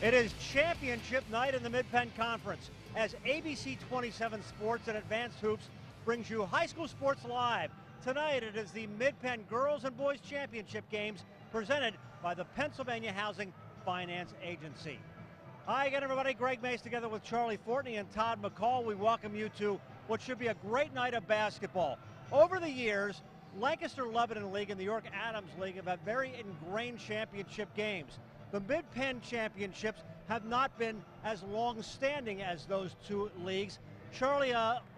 It is championship night in the Mid-Penn Conference as ABC 27 Sports and Advanced Hoops brings you high school sports live. Tonight it is the Mid-Penn Girls and Boys Championship games presented by the Pennsylvania Housing Finance Agency. Hi again, everybody. Greg Mace together with Charlie Fortney and Todd McCall. We welcome you to what should be a great night of basketball. Over the years, Lancaster Lebanon League and the York Adams League have had very ingrained championship games. The Mid-Penn Championships have not been as long-standing as those two leagues. Charlie,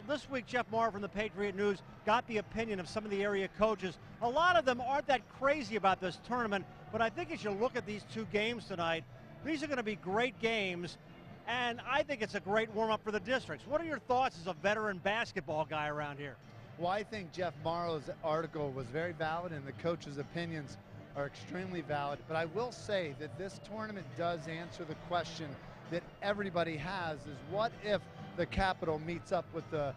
this week Jeff Marr from the Patriot News got the opinion of some of the area coaches. A lot of them aren't that crazy about this tournament, but I think as you look at these two games tonight, these are going to be great games, and I think it's a great warm-up for the districts. What are your thoughts as a veteran basketball guy around here? Well, I think Jeff Marrow's article was very valid, and the coaches' opinions are extremely valid, but I will say that this tournament does answer the question that everybody has, is what if the Capital meets up with the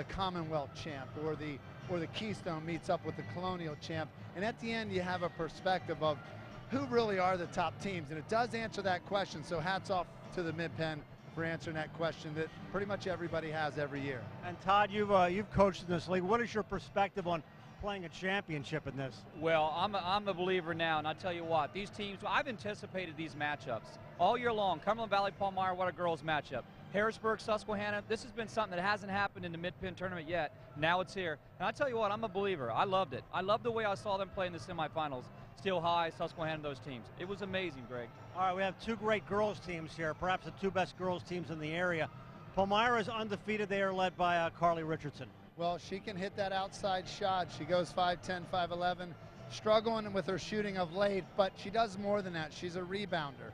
Commonwealth champ, or the Keystone meets up with the Colonial champ, and at the end you have a perspective of who really are the top teams, and it does answer that question. So hats off to the Mid-Penn for answering that question that pretty much everybody has every year. And Todd, you've coached in this league. What is your perspective on playing a championship in this? Well, I'm a believer now, and I tell you what, these teams, I've anticipated these matchups all year long. Cumberland Valley, Palmyra, what a girls matchup. Harrisburg, Susquehanna, this has been something that hasn't happened in the Mid-Penn tournament yet. Now it's here. And I tell you what, I'm a believer. I loved it. I loved the way I saw them play in the semifinals. Steel High, Susquehanna, those teams. It was amazing, Greg. All right, we have two great girls teams here, perhaps the two best girls teams in the area. Palmyra is undefeated. They are led by Carly Richardson. Well, she can hit that outside shot. She goes 5'10", 5'11", struggling with her shooting of late, but she does more than that. She's a rebounder.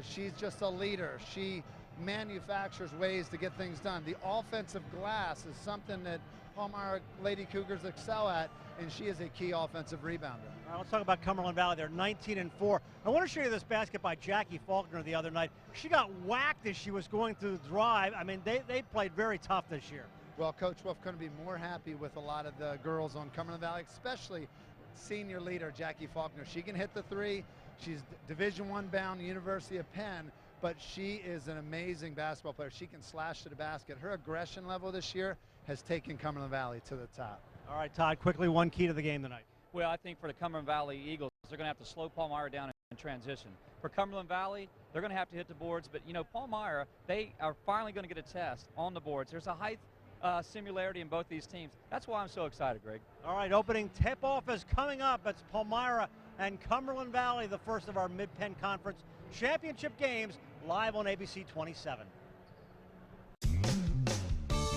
She's just a leader. She manufactures ways to get things done. The offensive glass is something that Palmyra Lady Cougars excel at, and she is a key offensive rebounder. All right, let's talk about Cumberland Valley. They're 19-4. I want to show you this basket by Jackie Faulkner the other night. She got whacked as she was going through the drive. I mean, they played very tough this year. Well, Coach Wolf couldn't be more happy with a lot of the girls on Cumberland Valley, especially senior leader Jackie Faulkner. She can hit the three. She's Division I bound, University of Penn, but she is an amazing basketball player. She can slash to the basket. Her aggression level this year has taken Cumberland Valley to the top. All right, Todd, quickly, one key to the game tonight. Well, I think for the Cumberland Valley Eagles, they're going to have to slow Palmyra down in transition. For Cumberland Valley, they're going to have to hit the boards, but, you know, Palmyra, they are finally going to get a test on the boards. There's a height similarity in both these teams. That's why I'm so excited, Greg. All right, opening tip-off is coming up. It's Palmyra and Cumberland Valley, the first of our Mid-Penn Conference championship games, live on ABC 27.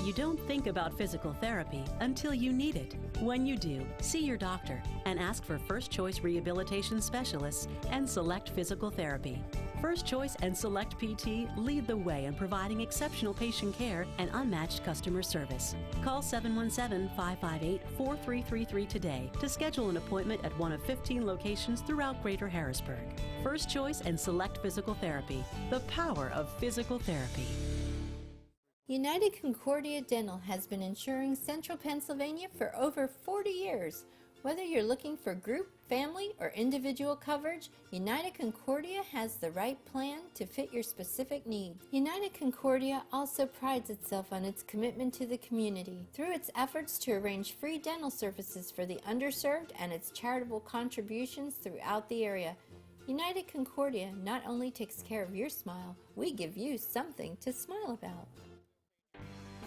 You don't think about physical therapy until you need it. When you do, see your doctor and ask for First Choice Rehabilitation Specialists and Select Physical Therapy. First Choice and Select PT lead the way in providing exceptional patient care and unmatched customer service. Call 717-558-4333 today to schedule an appointment at one of 15 locations throughout Greater Harrisburg. First Choice and Select Physical Therapy, the power of physical therapy. United Concordia Dental has been insuring Central Pennsylvania for over 40 years. Whether you're looking for group, family, or individual coverage, United Concordia has the right plan to fit your specific needs. United Concordia also prides itself on its commitment to the community through its efforts to arrange free dental services for the underserved and its charitable contributions throughout the area. United Concordia not only takes care of your smile, we give you something to smile about.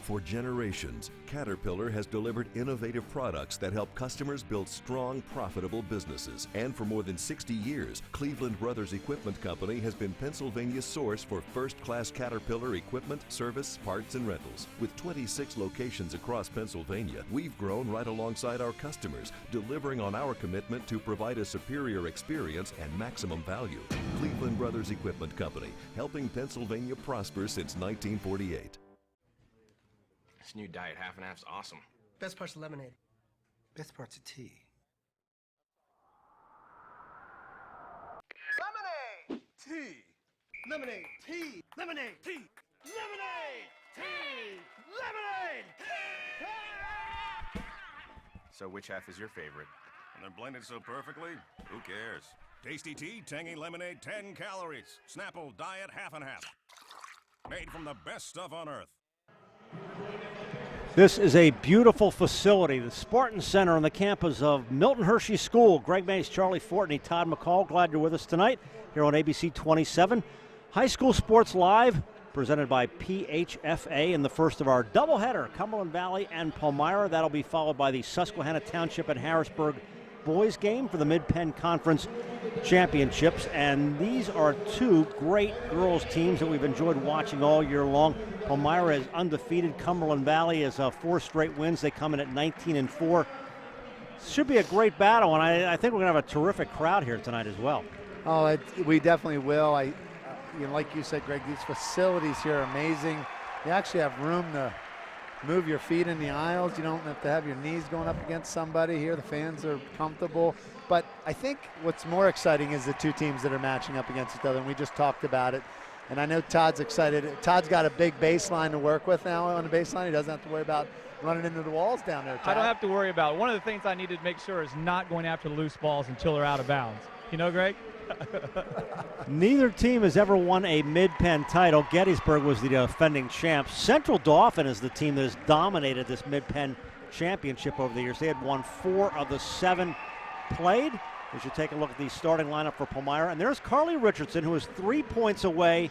For generations, Caterpillar has delivered innovative products that help customers build strong, profitable businesses. And for more than 60 years, Cleveland Brothers Equipment Company has been Pennsylvania's source for first-class Caterpillar equipment, service, parts, and rentals. With 26 locations across Pennsylvania, we've grown right alongside our customers, delivering on our commitment to provide a superior experience and maximum value. Cleveland Brothers Equipment Company, helping Pennsylvania prosper since 1948. This new diet half and half's awesome. Best part's lemonade. Best part's a tea. Lemonade! Tea! Lemonade! Tea! Lemonade! Tea! Lemonade! Tea! Lemonade! So which half is your favorite? And they're blended so perfectly, who cares? Tasty tea, tangy lemonade, 10 calories. Snapple diet, half and half. Made from the best stuff on earth. This is a beautiful facility, the Spartan Center on the campus of Milton Hershey School. Greg Mays, Charlie Fortney, Todd McCall, glad you're with us tonight here on ABC 27. High School Sports Live, presented by PHFA in the first of our doubleheader, Cumberland Valley and Palmyra. That'll be followed by the Susquehanna Township and Harrisburg boys game for the Mid-Penn Conference Championships. And these are two great girls teams that we've enjoyed watching all year long. Palmyra is undefeated. Cumberland Valley is 4 straight wins. They come in at 19-4. Should be a great battle, and I think we're going to have a terrific crowd here tonight as well. Oh, we definitely will. Like you said, Greg, these facilities here are amazing. You actually have room to move your feet in the aisles. You don't have to have your knees going up against somebody here. The fans are comfortable. But I think what's more exciting is the two teams that are matching up against each other, and we just talked about it. And I know Todd's excited. Todd's got a big baseline to work with now on the baseline. He doesn't have to worry about running into the walls down there, Todd. I don't have to worry about it. One of the things I need to make sure is not going after the loose balls until they're out of bounds. You know, Greg? Neither team has ever won a Mid-Penn title. Gettysburg was the defending champs. Central Dauphin is the team that has dominated this Mid-Penn championship over the years. They had won 4 of the 7 played. We should take a look at the starting lineup for Palmyra. And there's Carly Richardson, who is 3 points away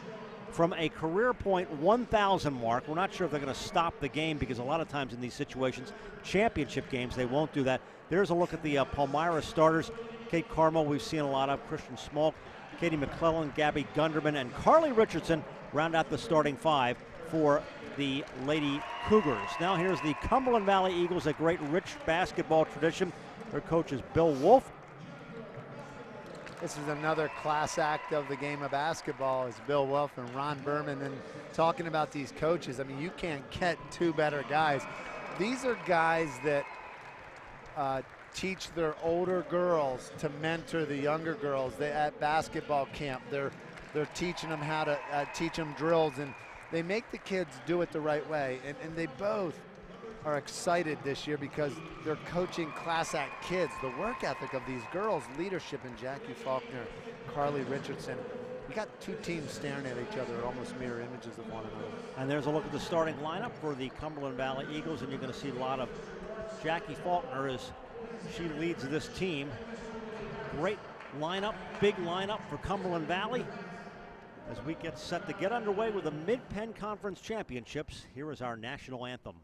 from a career point 1,000 mark. We're not sure if they're going to stop the game because a lot of times in these situations, championship games, they won't do that. There's a look at the Palmyra starters. Kate Carmel, we've seen a lot of. Christian Smolk, Katie McClellan, Gabby Gunderman, and Carly Richardson round out the starting 5 for the Lady Cougars. Now here's the Cumberland Valley Eagles, a great rich basketball tradition. Their coach is Bill Wolf. This is another class act of the game of basketball is Bill Wolf and Ron Berman. And talking about these coaches, I mean, you can't get 2 better guys. These are guys that teach their older girls to mentor the younger girls. At basketball camp, they're teaching them how to teach them drills, and they make the kids do it the right way. And they both are excited this year because they're coaching class act kids. The work ethic of these girls, leadership in Jackie Faulkner, Carly Richardson. You got 2 teams staring at each other, almost mirror images of one another. And there's a look at the starting lineup for the Cumberland Valley Eagles, and you're going to see a lot of Jackie Faulkner as she leads this team. Great lineup, big lineup for Cumberland Valley. As we get set to get underway with the Mid-Penn Conference Championships, here is our national anthem.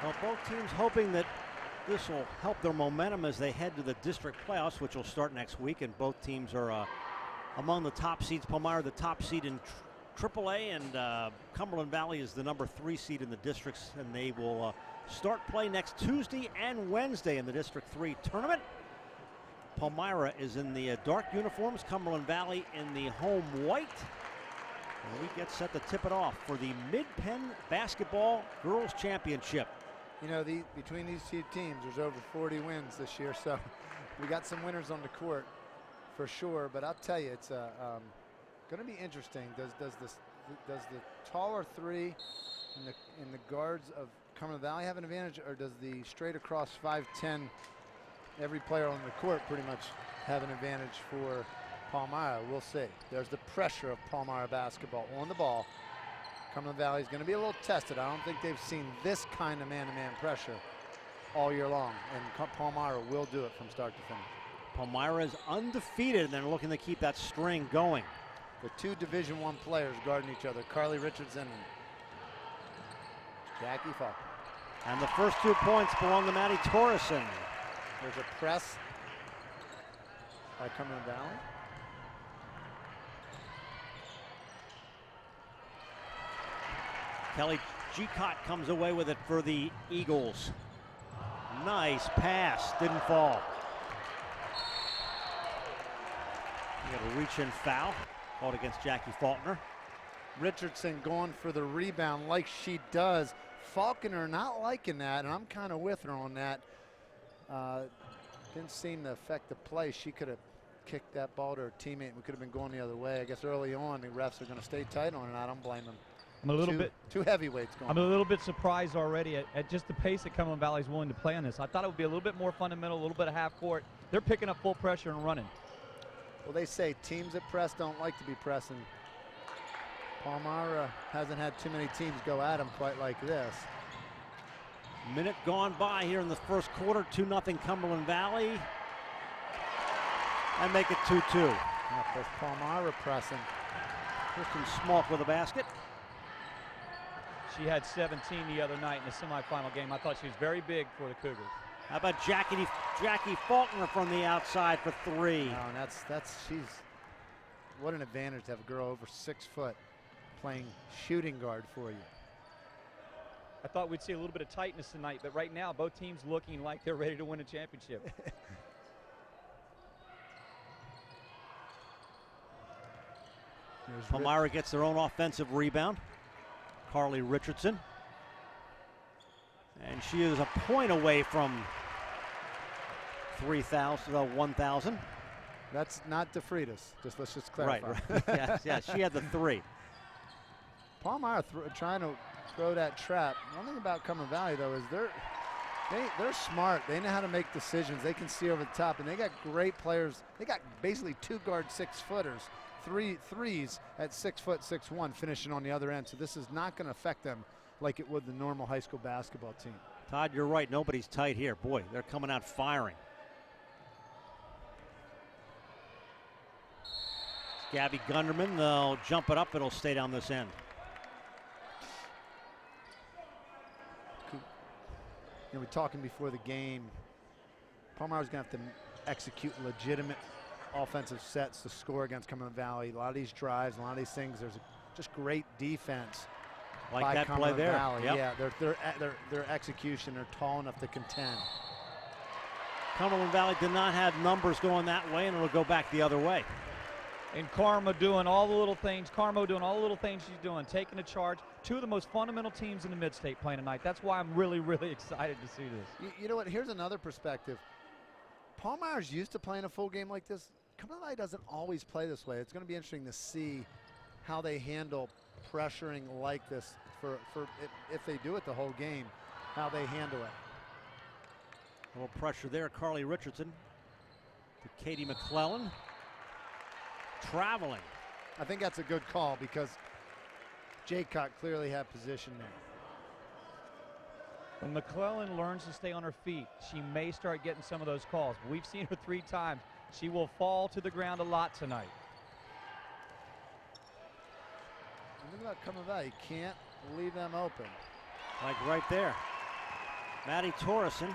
Well, both teams hoping that this will help their momentum as they head to the district playoffs, which will start next week. And both teams are among the top seeds. Palmyra, the top seed in AAA, and Cumberland Valley is the number 3 seed in the districts. And they will start play next Tuesday and Wednesday in the District 3 tournament. Palmyra is in the dark uniforms, Cumberland Valley in the home white. And we get set to tip it off for the Mid-Penn Basketball Girls Championship. You know, between these 2 teams, there's over 40 wins this year, so we got some winners on the court for sure. But I'll tell you, it's going to be interesting. Does the taller 3 in the guards of Cumberland Valley have an advantage, or does the straight across 5'10" every player on the court pretty much have an advantage for Palmyra, we'll see. There's the pressure of Palmyra basketball on the ball. Cumberland Valley is going to be a little tested. I don't think they've seen this kind of man-to-man pressure all year long, and Palmyra will do it from start to finish. Palmyra is undefeated, and they're looking to keep that string going. The two Division I players guarding each other, Carly Richardson and Jackie Falk. And the first 2 points belong to Maddie Torreson. There's a press by Cumberland Valley. Kelly Gcott comes away with it for the Eagles. Nice pass, didn't fall. You got a reach-in foul called against Jackie Faulkner. Richardson going for the rebound like she does. Faulkner not liking that, and I'm kind of with her on that. Didn't seem to affect the play. She could have kicked that ball to her teammate, and we could have been going the other way. I guess early on the refs are going to stay tight on it. I don't blame them. I'm a little bit two heavyweights going. I'm a little bit surprised already at just the pace that Cumberland Valley is willing to play on this. I thought it would be a little bit more fundamental, a little bit of half court. They're picking up full pressure and running. Well, they say teams that press don't like to be pressing. Palmyra hasn't had too many teams go at them quite like this. Minute gone by here in the first quarter. 2-0 Cumberland Valley. And make it 2-2. There's Palmyra pressing. Kristen Smalk with a basket. She had 17 the other night in the semifinal game. I thought she was very big for the Cougars. How about Jackie Faulkner from the outside for 3? No, and she's, what an advantage to have a girl over 6 foot playing shooting guard for you. I thought we'd see a little bit of tightness tonight, but right now both teams looking like they're ready to win a championship. Palmyra gets their own offensive rebound. Carly Richardson. And she is a point away from 1,000. That's not DeFreitas. Let's just clarify. Right. yes, she had the 3. Palmyra trying to throw that trap. One thing about Cumberland Valley though is they're smart. They know how to make decisions. They can see over the top, and they got great players. They got basically 2 guard 6-footers, 3 threes at 6'6" finishing on the other end. So this is not going to affect them like it would the normal high school basketball team. Todd, you're right. Nobody's tight here. Boy, they're coming out firing. Gabby Gunderman, they'll jump it up. It'll stay down this end. You know, we're talking before the game. Palmyra's going to have to execute legitimate offensive sets to score against Cumberland Valley. A lot of these drives, a lot of these things, there's just great defense. Like by that Cumberland play there. Valley. Yep. Yeah, their execution, they're tall enough to contend. Cumberland Valley did not have numbers going that way, and it'll go back the other way. And Karma doing all the little things. Carmo doing all the little things she's doing, taking a charge. 2 of the most fundamental teams in the Mid-State playing tonight. That's why I'm really, really excited to see this. You know what? Here's another perspective. Palmyra's used to playing a full game like this. Cumberland Valley doesn't always play this way. It's going to be interesting to see how they handle pressuring like this for if they do it the whole game, how they handle it. A little pressure there. Carly Richardson to Katie McClellan. Traveling. I think that's a good call because Jaycock clearly had position there. When McClellan learns to stay on her feet, she may start getting some of those calls. We've seen her 3 times. She will fall to the ground a lot tonight. Look about Cumberland Valley. You can't leave them open. Like right there. Maddie Torreson,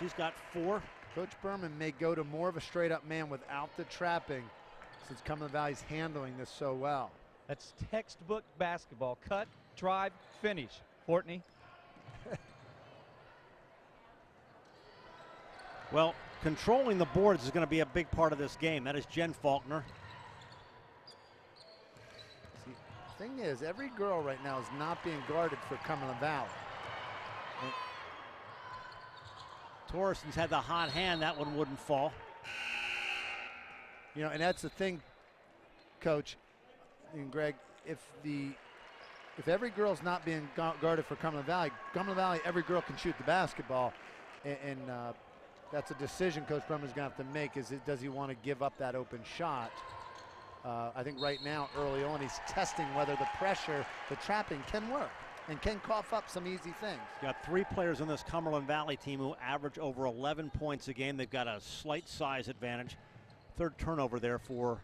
she's got 4. Coach Berman may go to more of a straight-up man without the trapping since Cumberland Valley's handling this so well. That's textbook basketball. Cut, drive, finish. Courtney. Well, controlling the boards is going to be a big part of this game. That is Jen Faulkner. See, the thing is, every girl right now is not being guarded for Cumberland Valley. Torreson's had the hot hand. That one wouldn't fall. You know, and that's the thing, Coach and Greg. If every girl's not being guarded for Cumberland Valley, every girl can shoot the basketball, and that's a decision Coach Brumman's going to have to make. Does he want to give up that open shot? I think right now, early on, he's testing whether the pressure, the trapping can work and can cough up some easy things. Got 3 players on this Cumberland Valley team who average over 11 points a game. They've got a slight size advantage. 3rd turnover there for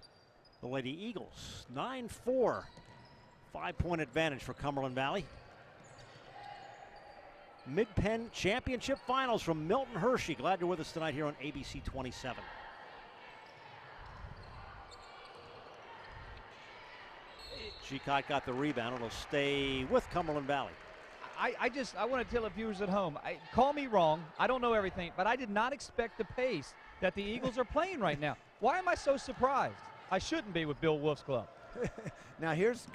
the Lady Eagles. 9-4, 5-point advantage for Cumberland Valley. Mid-Penn Championship Finals from Milton Hershey. Glad you're with us tonight here on ABC 27. Chicot got the rebound. It'll stay with Cumberland Valley. I want to tell the viewers at home, call me wrong, I don't know everything, but I did not expect the pace that the Eagles are playing right now. Why am I so surprised? I shouldn't be with Bill Wolf's club. Now here's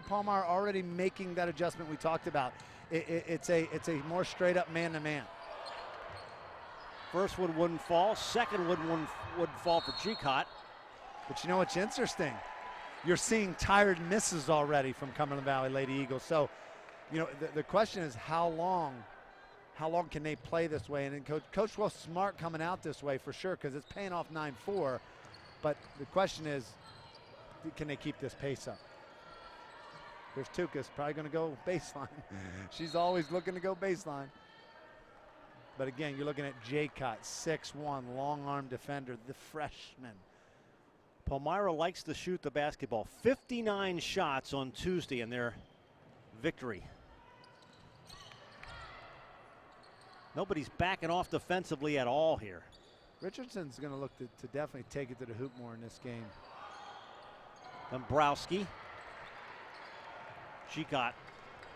Palmyra already making that adjustment we talked about. It's a more straight up man-to-man. First one wouldn't fall. Second one would fall for Chicot. But you know what's interesting? You're seeing tired misses already from Cumberland Valley Lady Eagles. So, you know, the question is how long can they play this way? And then Coach Wolf's smart coming out this way for sure because it's paying off 9-4. But the question is, can they keep this pace up? Here's Tukas, probably going to go baseline. She's always looking to go baseline. But again, you're looking at Chicot, 6'1", long-arm defender, the freshman. Palmyra likes to shoot the basketball. 59 shots on Tuesday in their victory. Nobody's backing off defensively at all here. Richardson's going to look to definitely take it to the hoop more in this game. Dombrowski. Chicot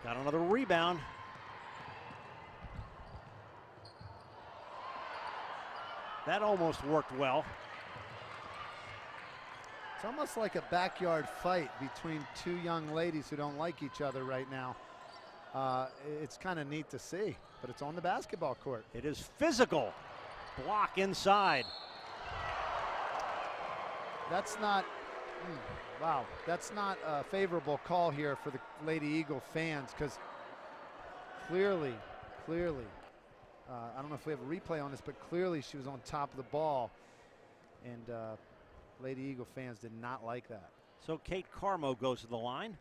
got another rebound. That almost worked well. It's almost like a backyard fight between 2 young ladies who don't like each other right now. It's kind of neat to see, but it's on the basketball court. It is physical. Block inside. That's not, wow, that's not a favorable call here for the Lady Eagle fans because clearly, I don't know if we have a replay on this, but clearly she was on top of the ball, and Lady Eagle fans did not like that. So Kate Carmo goes to the line.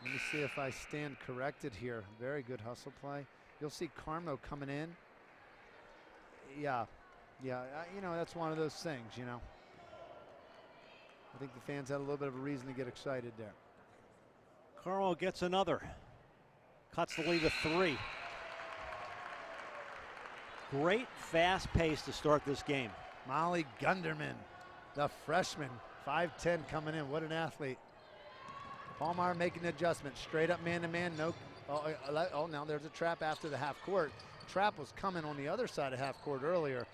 Let me see if I stand corrected here. Very good hustle play. You'll see Carmo coming in. Yeah, you know, that's one of those things, you know. I think the fans had a little bit of a reason to get excited there. Carmo gets another. Cuts the lead to 3. Great fast pace to start this game. Molly Gunderman, the freshman, 5'10", coming in. What an athlete. Palmyra making the adjustment. Straight up man-to-man. No. Oh, now there's a trap after the half court. Trap was coming on the other side of half court earlier.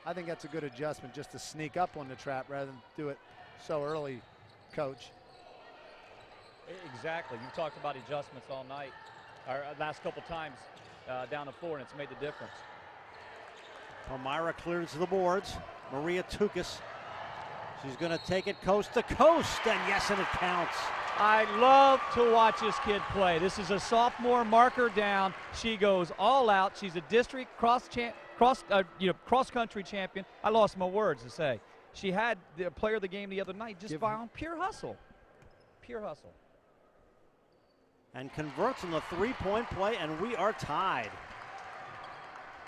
I think that's a good adjustment just to sneak up on the trap rather than do it so early, Coach. Exactly. You talked about adjustments all night, or last couple times down the floor, and it's made the difference. Palmyra clears the boards. Maria Tukas. She's going to take it coast to coast, and yes, and it counts. I love to watch this kid play. This is a sophomore, marker down. She goes all out. She's a district cross-country champion. I lost my words to say. She had the player of the game the other night just by pure hustle. Pure hustle. And converts on the 3-point play, and we are tied.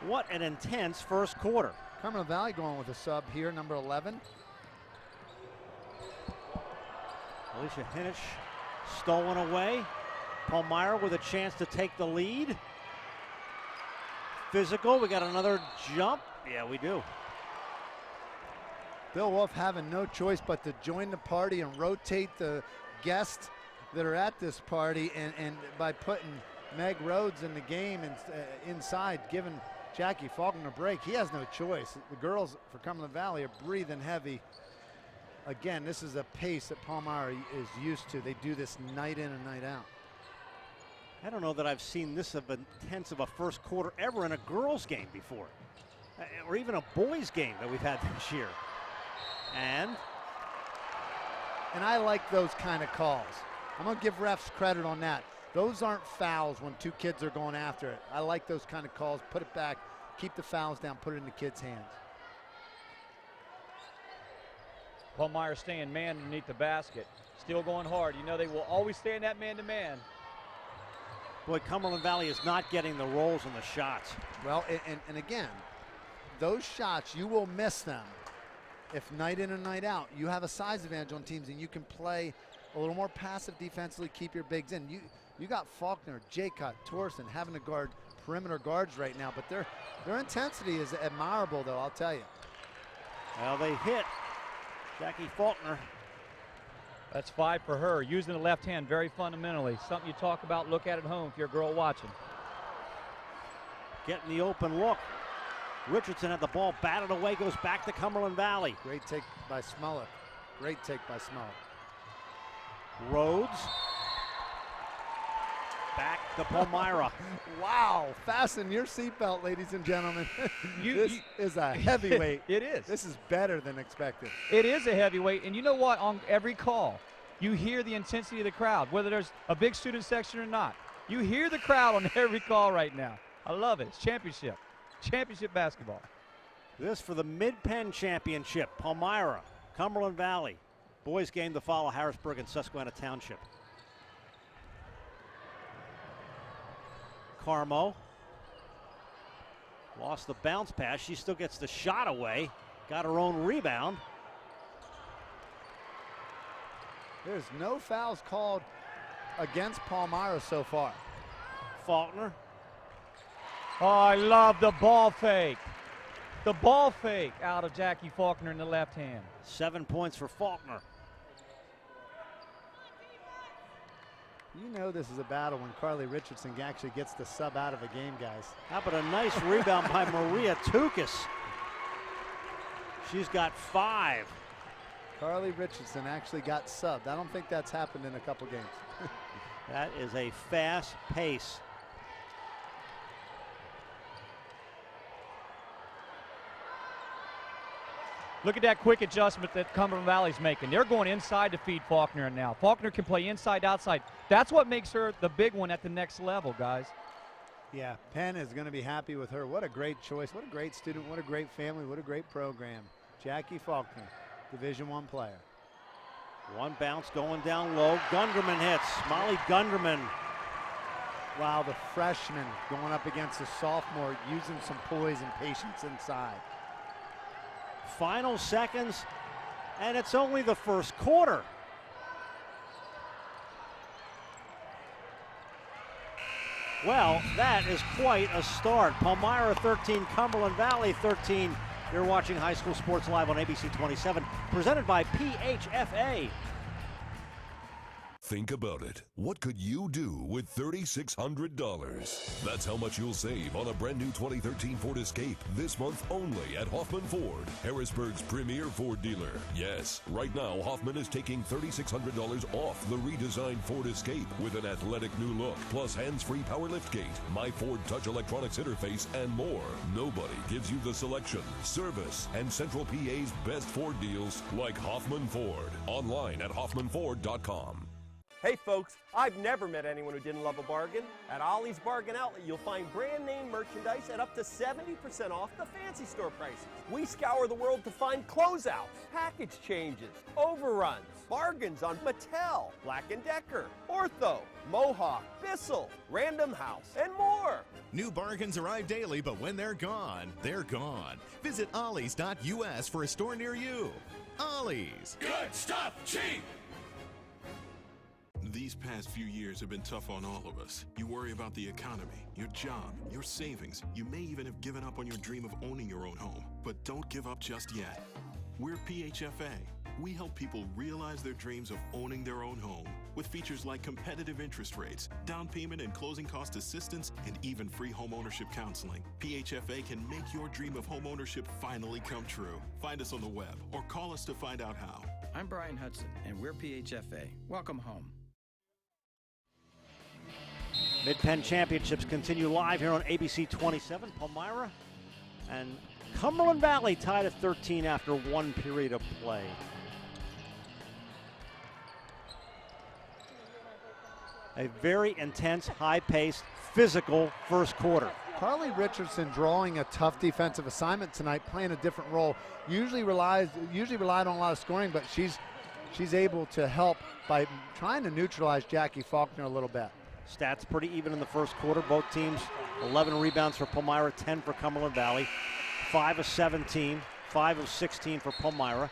What an intense first quarter. Cumberland Valley going with a sub here, number 11. Alicia Hinich stolen away. Palmyra with a chance to take the lead. Physical, we got another jump. Yeah, we do. Bill Wolf having no choice but to join the party and rotate the guests that are at this party, and by putting Meg Rhodes in the game and inside, giving Jackie Faulkner a break, he has no choice. The girls for Cumberland Valley are breathing heavy. Again, this is a pace that Palmyra is used to. They do this night in and night out. I don't know that I've seen this intense of a first quarter ever in a girls' game before, or even a boys' game that we've had this year. And I like those kind of calls. I'm going to give refs credit on that. Those aren't fouls when two kids are going after it. I like those kind of calls. Put it back, keep the fouls down, put it in the kids' hands. Palmyra staying man underneath the basket. Still going hard. You know they will always stay in that man-to-man. Boy, Cumberland Valley is not getting the rolls and the shots. Well, and again, those shots, you will miss them if night in and night out you have a size advantage on teams and you can play a little more passive defensively, keep your bigs in. You got Faulkner, Jaycott, Torsen having to guard perimeter guards right now, but their intensity is admirable, though, I'll tell you. Well, they hit Jackie Faulkner. That's 5 for her. Using the left hand very fundamentally. Something you talk about, look at home if you're a girl watching. Getting the open look. Richardson had the ball batted away, goes back to Cumberland Valley. Great take by Smollett. Great take by Smollett. Rhodes. Back to Palmyra. Wow, fasten your seatbelt, ladies and gentlemen. This is a heavyweight. It is. This is better than expected. It is a heavyweight, and you know what? On every call, you hear the intensity of the crowd, whether there's a big student section or not. You hear the crowd on every call right now. I love it. It's championship. Championship basketball. This for the Mid-Penn Championship. Palmyra, Cumberland Valley. Boys game to follow, Harrisburg and Susquehanna Township. Carmo lost the bounce pass. She still gets the shot away. Got her own rebound. There's no fouls called against Palmyra so far. Faulkner. Oh, I love the ball fake. The ball fake out of Jackie Faulkner in the left hand. 7 points for Faulkner. You know this is a battle when Carly Richardson actually gets the sub out of a game, guys. How about a nice rebound by Maria Tukis? She's got 5. Carly Richardson actually got subbed. I don't think that's happened in a couple games. That is a fast pace. Look at that quick adjustment that Cumberland Valley's making. They're going inside to feed Faulkner now. Faulkner can play inside, outside. That's what makes her the big one at the next level, guys. Yeah, Penn is going to be happy with her. What a great choice. What a great student. What a great family. What a great program. Jackie Faulkner, Division I player. One bounce going down low. Gunderman hits. Molly Gunderman. Wow, the freshman going up against the sophomore, using some poise and patience inside. Final seconds, and it's only the first quarter. Well, that is quite a start. Palmyra 13, Cumberland Valley 13. You're watching High School Sports Live on ABC 27, presented by PHFA. Think about it. What could you do with $3,600? That's how much you'll save on a brand new 2013 Ford Escape this month only at Hoffman Ford, Harrisburg's premier Ford dealer. Yes, right now Hoffman is taking $3,600 off the redesigned Ford Escape with an athletic new look, plus hands-free power liftgate, My Ford Touch electronics interface, and more. Nobody gives you the selection, service, and Central PA's best Ford deals like Hoffman Ford. Online at hoffmanford.com. Hey folks, I've never met anyone who didn't love a bargain. At Ollie's Bargain Outlet, you'll find brand name merchandise at up to 70% off the fancy store prices. We scour the world to find closeouts, package changes, overruns, bargains on Mattel, Black & Decker, Ortho, Mohawk, Bissell, Random House, and more. New bargains arrive daily, but when they're gone, they're gone. Visit ollies.us for a store near you. Ollie's. Good stuff, cheap! These past few years have been tough on all of us. You worry about the economy, your job, your savings. You may even have given up on your dream of owning your own home. But don't give up just yet. We're PHFA. We help people realize their dreams of owning their own home with features like competitive interest rates, down payment and closing cost assistance, and even free home ownership counseling. PHFA can make your dream of home ownership finally come true. Find us on the web or call us to find out how. I'm Brian Hudson, and we're PHFA. Welcome home. Mid-Penn Championships continue live here on ABC 27. Palmyra and Cumberland Valley tied at 13 after one period of play. A very intense, high-paced, physical first quarter. Carly Richardson drawing a tough defensive assignment tonight, playing a different role. Usually relied on a lot of scoring, but she's able to help by trying to neutralize Jackie Faulkner a little bit. Stats pretty even in the first quarter. Both teams, 11 rebounds for Palmyra, 10 for Cumberland Valley. 5 of 17, 5 of 16 for Palmyra.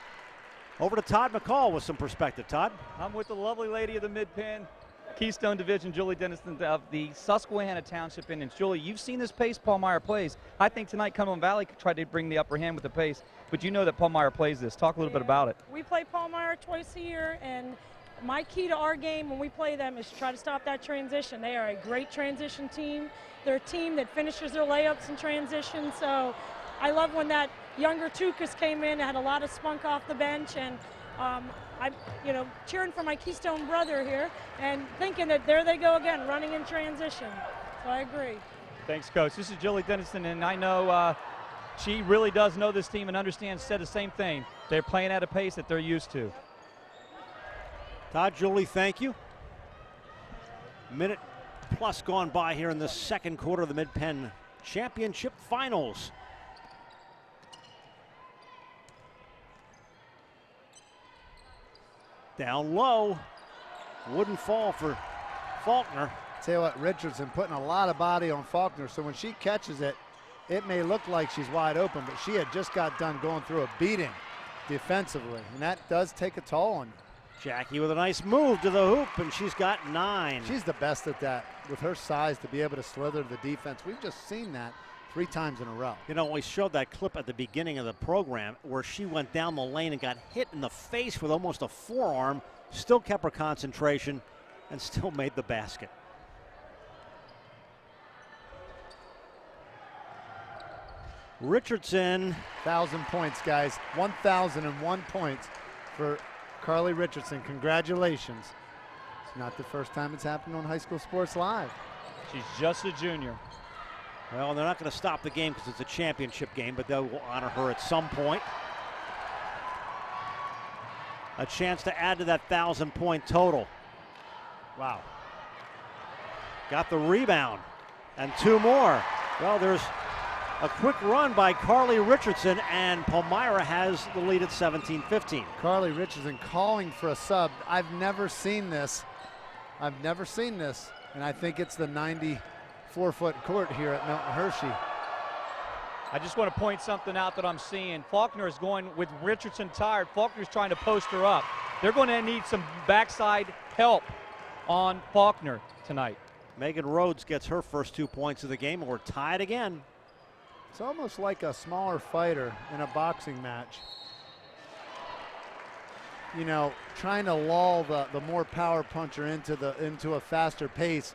Over to Todd McCall with some perspective. Todd? I'm with the lovely lady of the Mid-Penn Keystone Division, Julie Dennison of the Susquehanna Township Indians. Julie, you've seen this pace Palmyra plays. I think tonight Cumberland Valley tried to bring the upper hand with the pace, but you know that Palmyra plays this. Talk a little bit about it. We play Palmyra twice a year, and my key to our game when we play them is to try to stop that transition. They are a great transition team. They're a team that finishes their layups in transition, so I love when that younger Tukas came in, had a lot of spunk off the bench, and I'm cheering for my Keystone brother here and thinking that there they go again, running in transition. So I agree. Thanks, Coach. This is Julie Dennison, and I know she really does know this team and understands, said the same thing. They're playing at a pace that they're used to. Todd, Julie, thank you. Minute plus gone by here in the second quarter of the Mid-Penn Championship Finals. Down low, wouldn't fall for Faulkner. Tell you what, Richardson putting a lot of body on Faulkner, so when she catches it, it may look like she's wide open, but she had just got done going through a beating defensively, and that does take a toll on you. Jackie with a nice move to the hoop, and she's got 9. She's the best at that, with her size to be able to slither the defense. We've just seen that 3 times in a row. You know, we showed that clip at the beginning of the program where she went down the lane and got hit in the face with almost a forearm, still kept her concentration, and still made the basket. Richardson. 1,000 points, guys. 1,001 points for Carly Richardson. Congratulations. It's not the first time it's happened on High School Sports Live. She's just a junior. Well, they're not going to stop the game because it's a championship game, but they will honor her at some point. A chance to add to that 1,000-point total. Wow. Got the rebound and 2 more. Well, there's a quick run by Carly Richardson, and Palmyra has the lead at 17-15. Carly Richardson calling for a sub. I've never seen this. And I think it's the 94-foot court here at Milton Hershey. I just want to point something out that I'm seeing. Faulkner is going with Richardson tired. Faulkner's trying to post her up. They're going to need some backside help on Faulkner tonight. Megan Rhodes gets her first 2 points of the game, and we're tied again. It's almost like a smaller fighter in a boxing match. You know, trying to lull the more power puncher into a faster pace,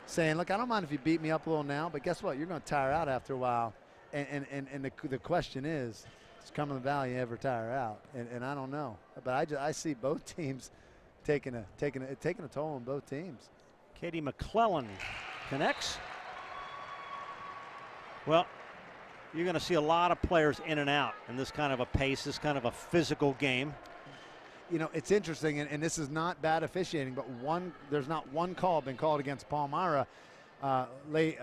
saying, look, I don't mind if you beat me up a little now, but guess what? You're going to tire out after a while. And the question is Cumberland Valley ever tire out? And I don't know. But I see both teams taking a toll on both teams. Katie McClellan connects. Well, you're going to see a lot of players in and out in this kind of a pace, this kind of a physical game. You know, it's interesting, and this is not bad officiating, but there's not one call been called against Palmyra Lady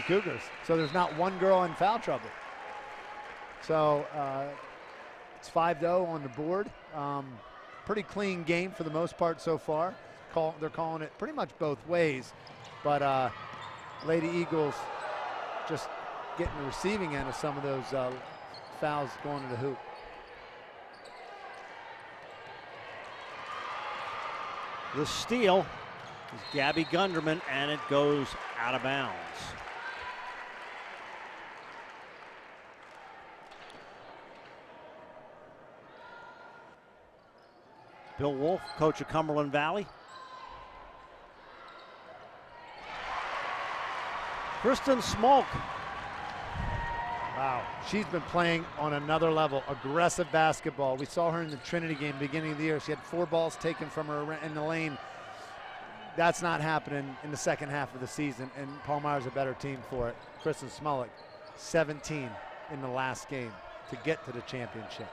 Cougars. So there's not one girl in foul trouble. So it's 5-0 on the board. Pretty clean game for the most part so far. They're calling it pretty much both ways, but Lady Eagles just getting the receiving end of some of those fouls going to the hoop. The steal is Gabby Gunderman, and it goes out of bounds. Bill Wolf, coach of Cumberland Valley. Kristen Smolk. Wow, she's been playing on another level, aggressive basketball. We saw her in the Trinity game beginning of the year. She had 4 balls taken from her in the lane. That's not happening in the second half of the season, and Palmyra's a better team for it. Kristen Smolk, 17 in the last game to get to the championship.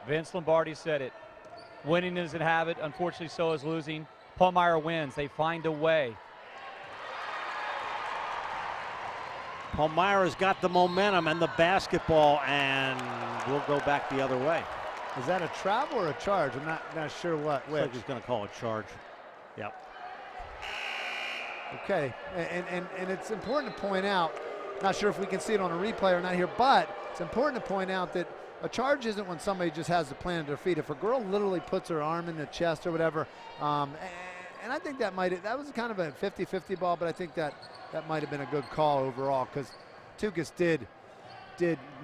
Vince Lombardi said it. Winning is a habit. Unfortunately, so is losing. Palmyra wins. They find a way. Palmyra's got the momentum and the basketball, and we'll go back the other way. Is that a travel or a charge? I'm not sure what. Looks like he's going to call a charge. Yep. Okay, and it's important to point out, not sure if we can see it on a replay or not here, but it's important to point out that a charge isn't when somebody just has the plant at their feet. If a girl literally puts her arm in the chest or whatever, and I think that was kind of a 50-50 ball, but I think that might have been a good call overall, because Tukas did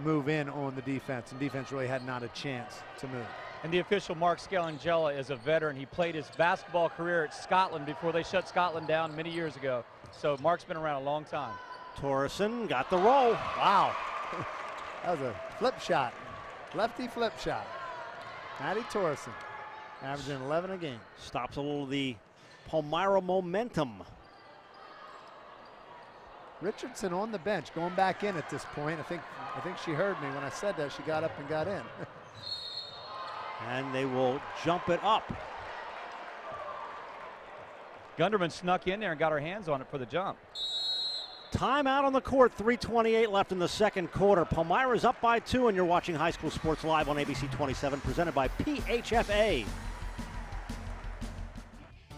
move in on the defense, and defense really had not a chance to move. And the official, Mark Scalangella, is a veteran. He played his basketball career at Scotland before they shut Scotland down many years ago. So Mark's been around a long time. Torreson got the roll. Wow. That was a flip shot. Lefty flip shot. Maddie Torreson, averaging 11 a game. Stops a little of the Palmyra momentum. Richardson on the bench, going back in at this point. I think she heard me when I said that. She got up and got in. And they will jump it up. Gunderman snuck in there and got her hands on it for the jump. Timeout on the court, 3:28 left in the second quarter. Palmyra's up by 2, and you're watching High School Sports Live on ABC 27, presented by PHFA.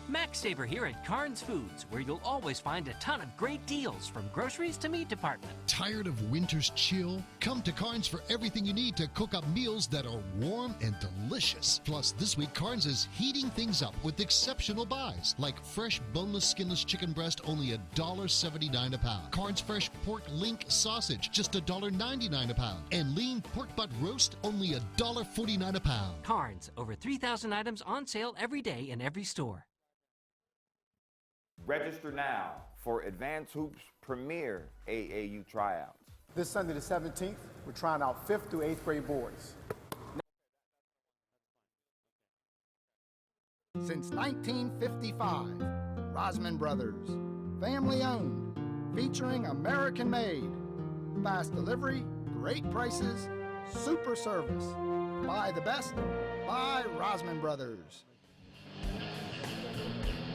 Max Saver here at Carnes Foods, where you'll always find a ton of great deals from groceries to meat department. Tired of winter's chill? Come to Carnes for everything you need to cook up meals that are warm and delicious. Plus, this week Carnes is heating things up with exceptional buys, like fresh boneless, skinless chicken breast, only $1.79 a pound. Carnes fresh pork link sausage, just $1.99 a pound. And lean pork butt roast, only $1.49 a pound. Carnes, over 3,000 items on sale every day in every store. Register now for Advanced Hoops Premier AAU tryouts. This Sunday the 17th, we're trying out 5th through 8th grade boys. Since 1955, Rosman Brothers, family owned, featuring American made. Fast delivery, great prices, super service. Buy the best, buy Rosman Brothers.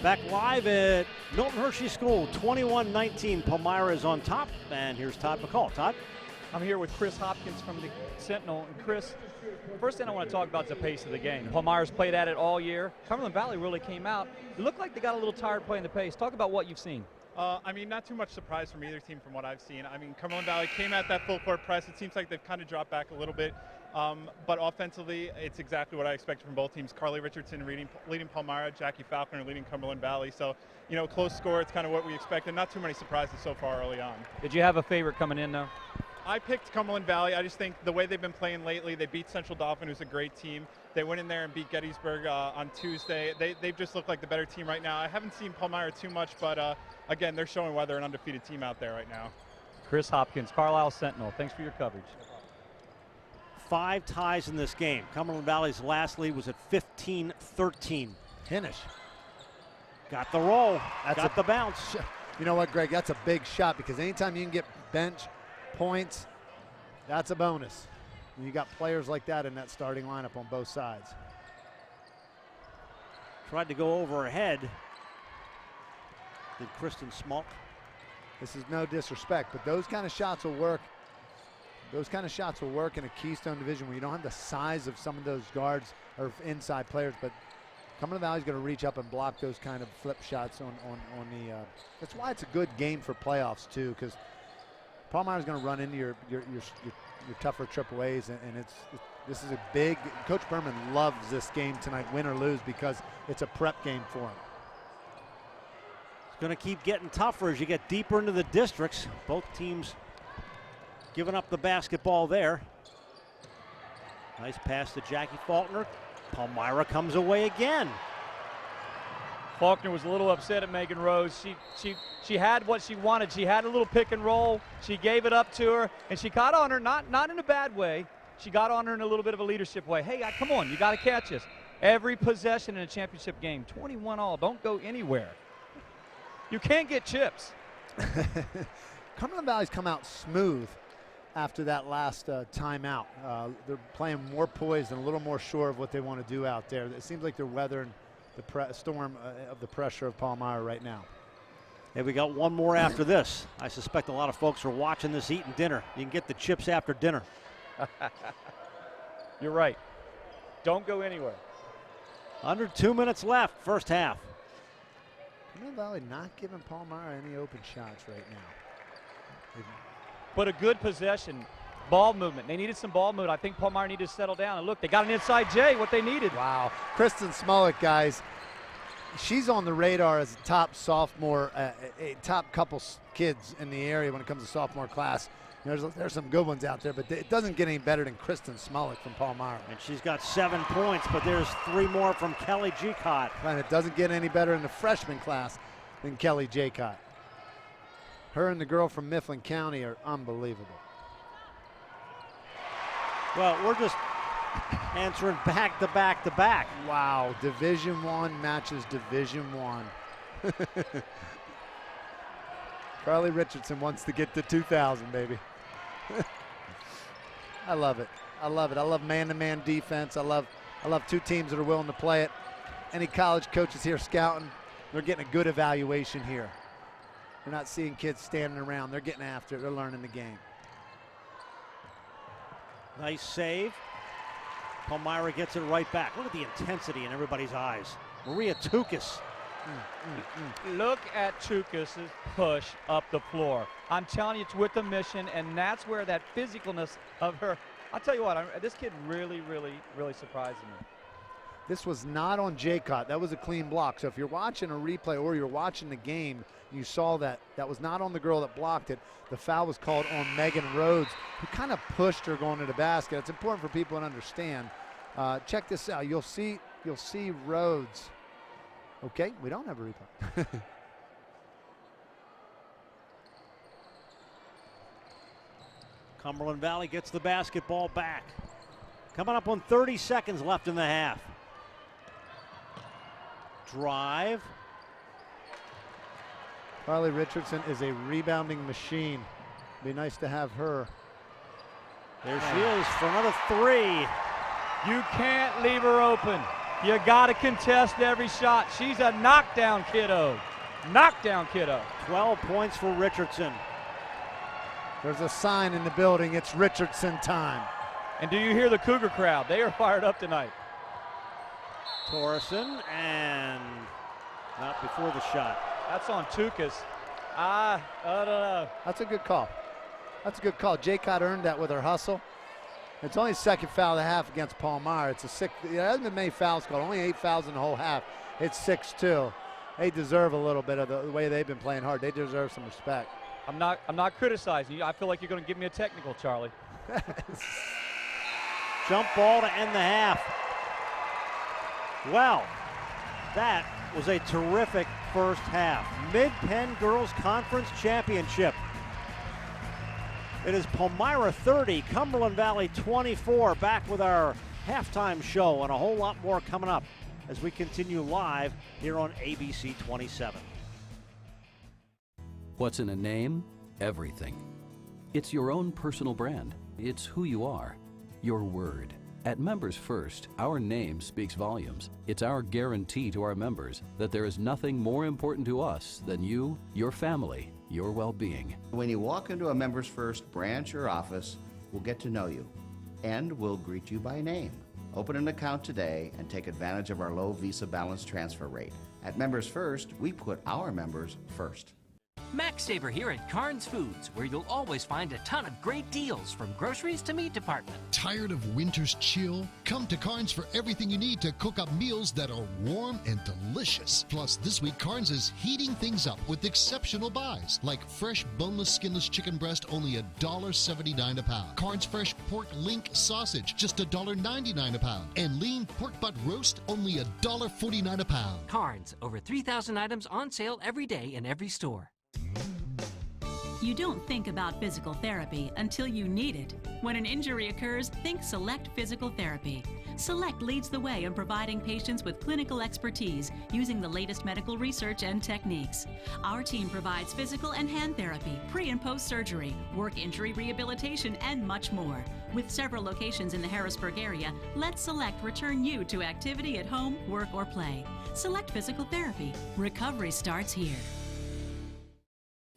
Back live at Milton Hershey School, 21-19. Palmyra is on top, and here's Todd McCall. Todd? I'm here with Chris Hopkins from the Sentinel. And Chris, first thing I want to talk about is the pace of the game. Palmyra's played at it all year. Cumberland Valley really came out. It looked like they got a little tired playing the pace. Talk about what you've seen. I mean, not too much surprise from either team from what I've seen. I mean, Cumberland Valley came at that full court press. It seems like they've kind of dropped back a little bit. But offensively, it's exactly what I expected from both teams. Carly Richardson leading Palmyra, Jackie Falconer leading Cumberland Valley. So, you know, close score, it's kind of what we expected. Not too many surprises so far early on. Did you have a favorite coming in, though? I picked Cumberland Valley. I just think the way they've been playing lately, they beat Central Dauphin, who's a great team. They went in there and beat Gettysburg on Tuesday. They've just looked like the better team right now. I haven't seen Palmyra too much, but again, they're showing why they're an undefeated team out there right now. Chris Hopkins, Carlisle Sentinel, thanks for your coverage. 5 ties in this game. Cumberland Valley's last lead was at 15-13. Finish. Got the roll. That's got the bounce. You know what, Greg? That's a big shot, because anytime you can get bench points, that's a bonus. You got players like that in that starting lineup on both sides. Tried to go over her head. Did Kristen Smolk. This is no disrespect, but those kind of shots will work. Those kind of shots will work in a Keystone division where you don't have the size of some of those guards or inside players, but Cumberland Valley's going to reach up and block those kind of flip shots on the. That's why it's a good game for playoffs too, because Palmyra's going to run into your tougher triple A's, and this is a big. Coach Berman loves this game tonight, win or lose, because it's a prep game for him. It's going to keep getting tougher as you get deeper into the districts. Both teams giving up the basketball there. Nice pass to Jackie Faulkner. Palmyra comes away again. Faulkner was a little upset at Megan Rose. She had what she wanted. She had a little pick and roll. She gave it up to her, and she got on her, not in a bad way. She got on her in a little bit of a leadership way. Hey, come on, you got to catch us. Every possession in a championship game, 21 all. Don't go anywhere. You can't get chips. Cumberland Valley's come out smooth after that last timeout. They're playing more poised and a little more sure of what they want to do out there. It seems like they're weathering the storm of the pressure of Palmyra right now. Hey, we got one more after this. I suspect a lot of folks are watching this eating dinner. You can get the chips after dinner. You're right. Don't go anywhere. Under 2 minutes left, first half. Cumberland Valley not giving Palmyra any open shots right now. But a good possession. Ball movement. They needed some ball movement. I think Palmyra needed to settle down. And look, they got an inside J, what they needed. Wow. Kristen Smolik, guys, she's on the radar as a top sophomore, a top couple kids in the area when it comes to sophomore class. There's some good ones out there, but it doesn't get any better than Kristen Smolik from Palmyra. And she's got 7 points, but there's 3 more from Kelly Jacott. And it doesn't get any better in the freshman class than Kelly Jacott. Her and the girl from Mifflin County are unbelievable. Well, we're just answering back to back to back. Wow, Division I matches Division I. Carly Richardson wants to get to 2,000, baby. I love it. I love it. I love man-to-man defense. I love 2 teams that are willing to play it. Any college coaches here scouting, they're getting a good evaluation here. They're not seeing kids standing around. They're getting after it. They're learning the game. Nice save. Palmyra gets it right back. Look at the intensity in everybody's eyes. Maria Tukis. Look at Tukis' push up the floor. I'm telling you, it's with a mission, and that's where that physicalness of her. I'll tell you what, this kid really surprised me. This was not on Jacott. That was a clean block. So if you're watching a replay or you're watching the game, you saw that was not on the girl that blocked it. The foul was called on Megan Rhodes, who kind of pushed her going to the basket. It's important for people to understand. Check this out. You'll see Rhodes. Okay, we don't have a replay. Cumberland Valley gets the basketball back. Coming up on 30 seconds left in the half. Drive. Carly Richardson is a rebounding machine. Be nice to have her. There she is for another 3. You can't leave her open. You got to contest every shot. She's a knockdown kiddo. Knockdown kiddo. 12 points for Richardson. There's a sign in the building. It's Richardson time. And do you hear the Cougar crowd? They are fired up tonight. Torreson, and not before the shot. That's on Tukis. I don't know. That's a good call. That's a good call. Jacott earned that with her hustle. It's only second foul of the half against Palmyra. It's a 6. There hasn't been many fouls called. Only 8 fouls in the whole half. It's 6-2. They deserve a little bit of the way they've been playing hard. They deserve some respect. I'm not criticizing you. I feel like you're going to give me a technical, Charlie. Jump ball to end the half. Well, that was a terrific first half. Mid-Penn Girls Conference Championship. It is Palmyra 30, Cumberland Valley 24. Back with our halftime show and a whole lot more coming up as we continue live here on ABC 27. What's in a name? Everything. It's your own personal brand. It's who you are. Your word. At Members First, our name speaks volumes. It's our guarantee to our members that there is nothing more important to us than you, your family, your well-being. When you walk into a Members First branch or office, we'll get to know you, and we'll greet you by name. Open an account today and take advantage of our low Visa balance transfer rate. At Members First, we put our members first. Max Saver here at Carnes Foods, where you'll always find a ton of great deals from groceries to meat department. Tired of winter's chill? Come to Carnes for everything you need to cook up meals that are warm and delicious. Plus, this week Carnes is heating things up with exceptional buys, like fresh boneless, skinless chicken breast, only $1.79 a pound. Carnes fresh pork link sausage, just $1.99 a pound. And lean pork butt roast, only $1.49 a pound. Carnes, over 3,000 items on sale every day in every store. You don't think about physical therapy until you need it. When an injury occurs, think Select Physical Therapy. Select leads the way in providing patients with clinical expertise using the latest medical research and techniques. Our team provides physical and hand therapy, pre- and post-surgery, work injury rehabilitation, and much more. With several locations in the Harrisburg area, let Select return you to activity at home, work, or play. Select Physical Therapy. Recovery starts here.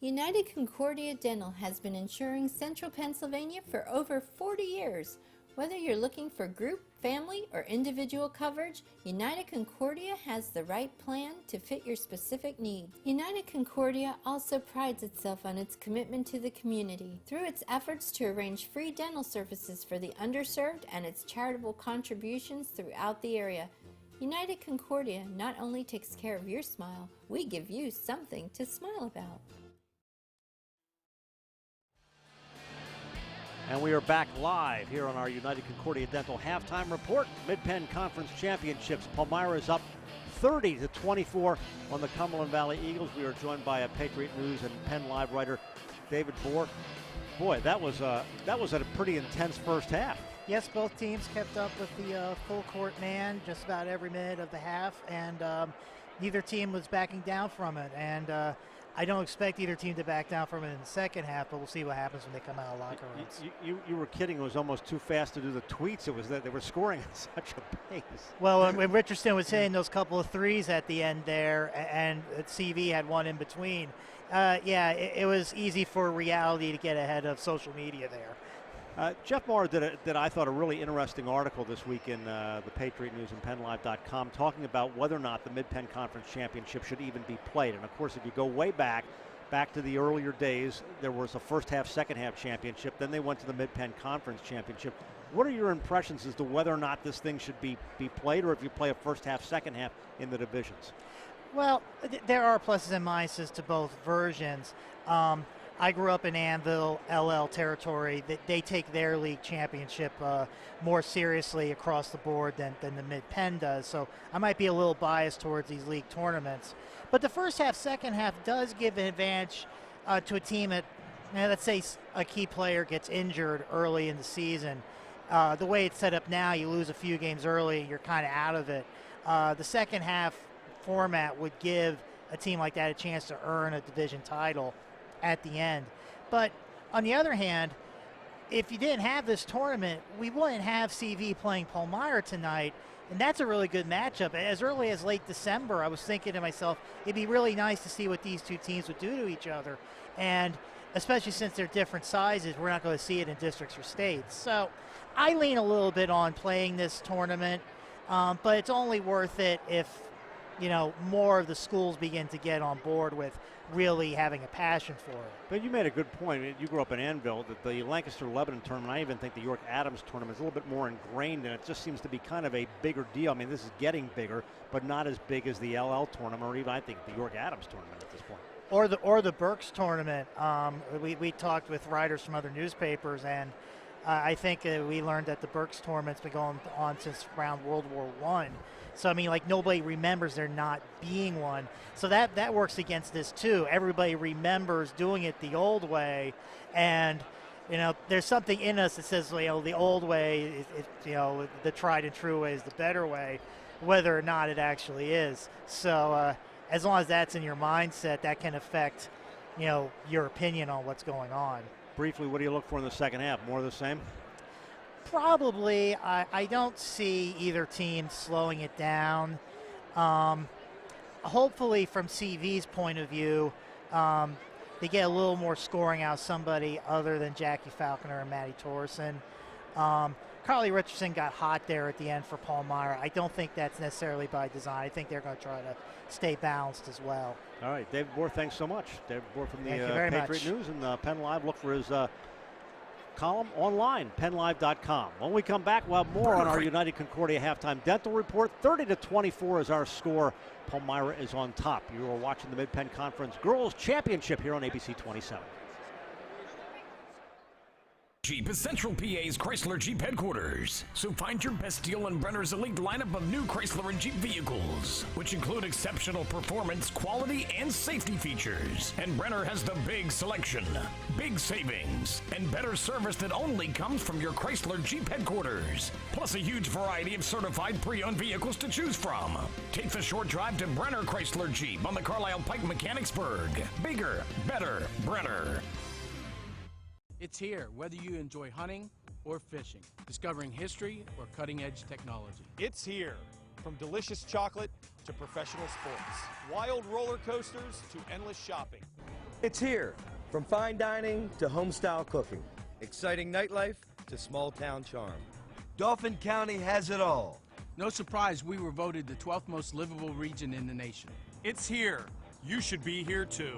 United Concordia Dental has been insuring Central Pennsylvania for over 40 years. Whether you're looking for group, family, or individual coverage, United Concordia has the right plan to fit your specific needs. United Concordia also prides itself on its commitment to the community through its efforts to arrange free dental services for the underserved and its charitable contributions throughout the area. United Concordia not only takes care of your smile, we give you something to smile about. And we are back live here on our United Concordia Dental halftime report. Mid-Penn Conference Championships. Palmyra is up 30-24 on the Cumberland Valley Eagles. We are joined by a Patriot News and Penn Live writer, David Bohr. Boy, that was a pretty intense first half. Yes, both teams kept up with the full court man just about every minute of the half, and neither team was backing down from it. And I don't expect either team to back down from it in the second half, but we'll see what happens when they come out of locker rooms. You were kidding. It was almost too fast to do the tweets. It was that they were scoring at such a pace. Well, when Richardson was hitting those couple of threes at the end there, and CV had one in between, it was easy for reality to get ahead of social media there. Jeff Maher did I thought, a really interesting article this week in the Patriot News and PennLive.com talking about whether or not the Mid-Penn Conference Championship should even be played. And, of course, if you go way back to the earlier days, there was a first-half, second-half championship. Then they went to the Mid-Penn Conference Championship. What are your impressions as to whether or not this thing should be played, or if you play a first-half, second-half in the divisions? Well, there are pluses and minuses to both versions. I grew up in Anvil, LL territory. They take their league championship more seriously across the board than the Mid-Penn does. So I might be a little biased towards these league tournaments. But the first half, second half does give an advantage to a team that, let's say a key player gets injured early in the season. The way it's set up now, you lose a few games early, you're kind of out of it. The second half format would give a team like that a chance to earn a division title at the end. But on the other hand, if you didn't have this tournament, we wouldn't have CV playing Palmyra tonight, and that's a really good matchup. As early as late December, I was thinking to myself, it'd be really nice to see what these two teams would do to each other, and especially since they're different sizes, we're not going to see it in districts or states. So I lean a little bit on playing this tournament, but it's only worth it if more of the schools begin to get on board with really having a passion for it. But you made a good point. You grew up in Anvil, that the Lancaster-Lebanon tournament, I even think the York-Adams tournament is a little bit more ingrained, and it just seems to be kind of a bigger deal. I mean, this is getting bigger, but not as big as the LL tournament, or even, I think, the York-Adams tournament at this point. Or the Berks tournament. We talked with writers from other newspapers, and I think we learned that the Berks tournament's been going on since around World War I. So, I mean, nobody remembers there not being one. So that works against this, too. Everybody remembers doing it the old way. And, there's something in us that says, the old way, the tried and true way is the better way, whether or not it actually is. So as long as that's in your mindset, that can affect, your opinion on what's going on. Briefly, what do you look for in the second half? More of the same? Probably. I don't see either team slowing it down. Hopefully, from CV's point of view, they get a little more scoring out of somebody other than Jackie Falconer and Maddie Torreson. Carly Richardson got hot there at the end for Palmyra. I don't think that's necessarily by design. I think they're going to try to stay balanced as well. All right, David Bohr, thanks so much. David Bohr from the Patriot News and Penn Live. Look for his column online, PennLive.com. When we come back, we'll have more on our United Concordia halftime dental report. 30-24 is our score. Palmyra is on top. You are watching the Mid-Penn Conference Girls Championship here on ABC 27. Jeep is Central PA's Chrysler Jeep headquarters. So find your best deal on Brenner's elite lineup of new Chrysler and Jeep vehicles, which include exceptional performance, quality, and safety features. And Brenner has the big selection, big savings, and better service that only comes from your Chrysler Jeep headquarters. Plus a huge variety of certified pre-owned vehicles to choose from. Take the short drive to Brenner Chrysler Jeep on the Carlisle Pike Mechanicsburg. Bigger, better, Brenner. It's here, whether you enjoy hunting or fishing, discovering history or cutting-edge technology. It's here, from delicious chocolate to professional sports, wild roller coasters to endless shopping. It's here, from fine dining to home-style cooking, exciting nightlife to small-town charm. Dauphin County has it all. No surprise we were voted the 12th most livable region in the nation. It's here. You should be here too.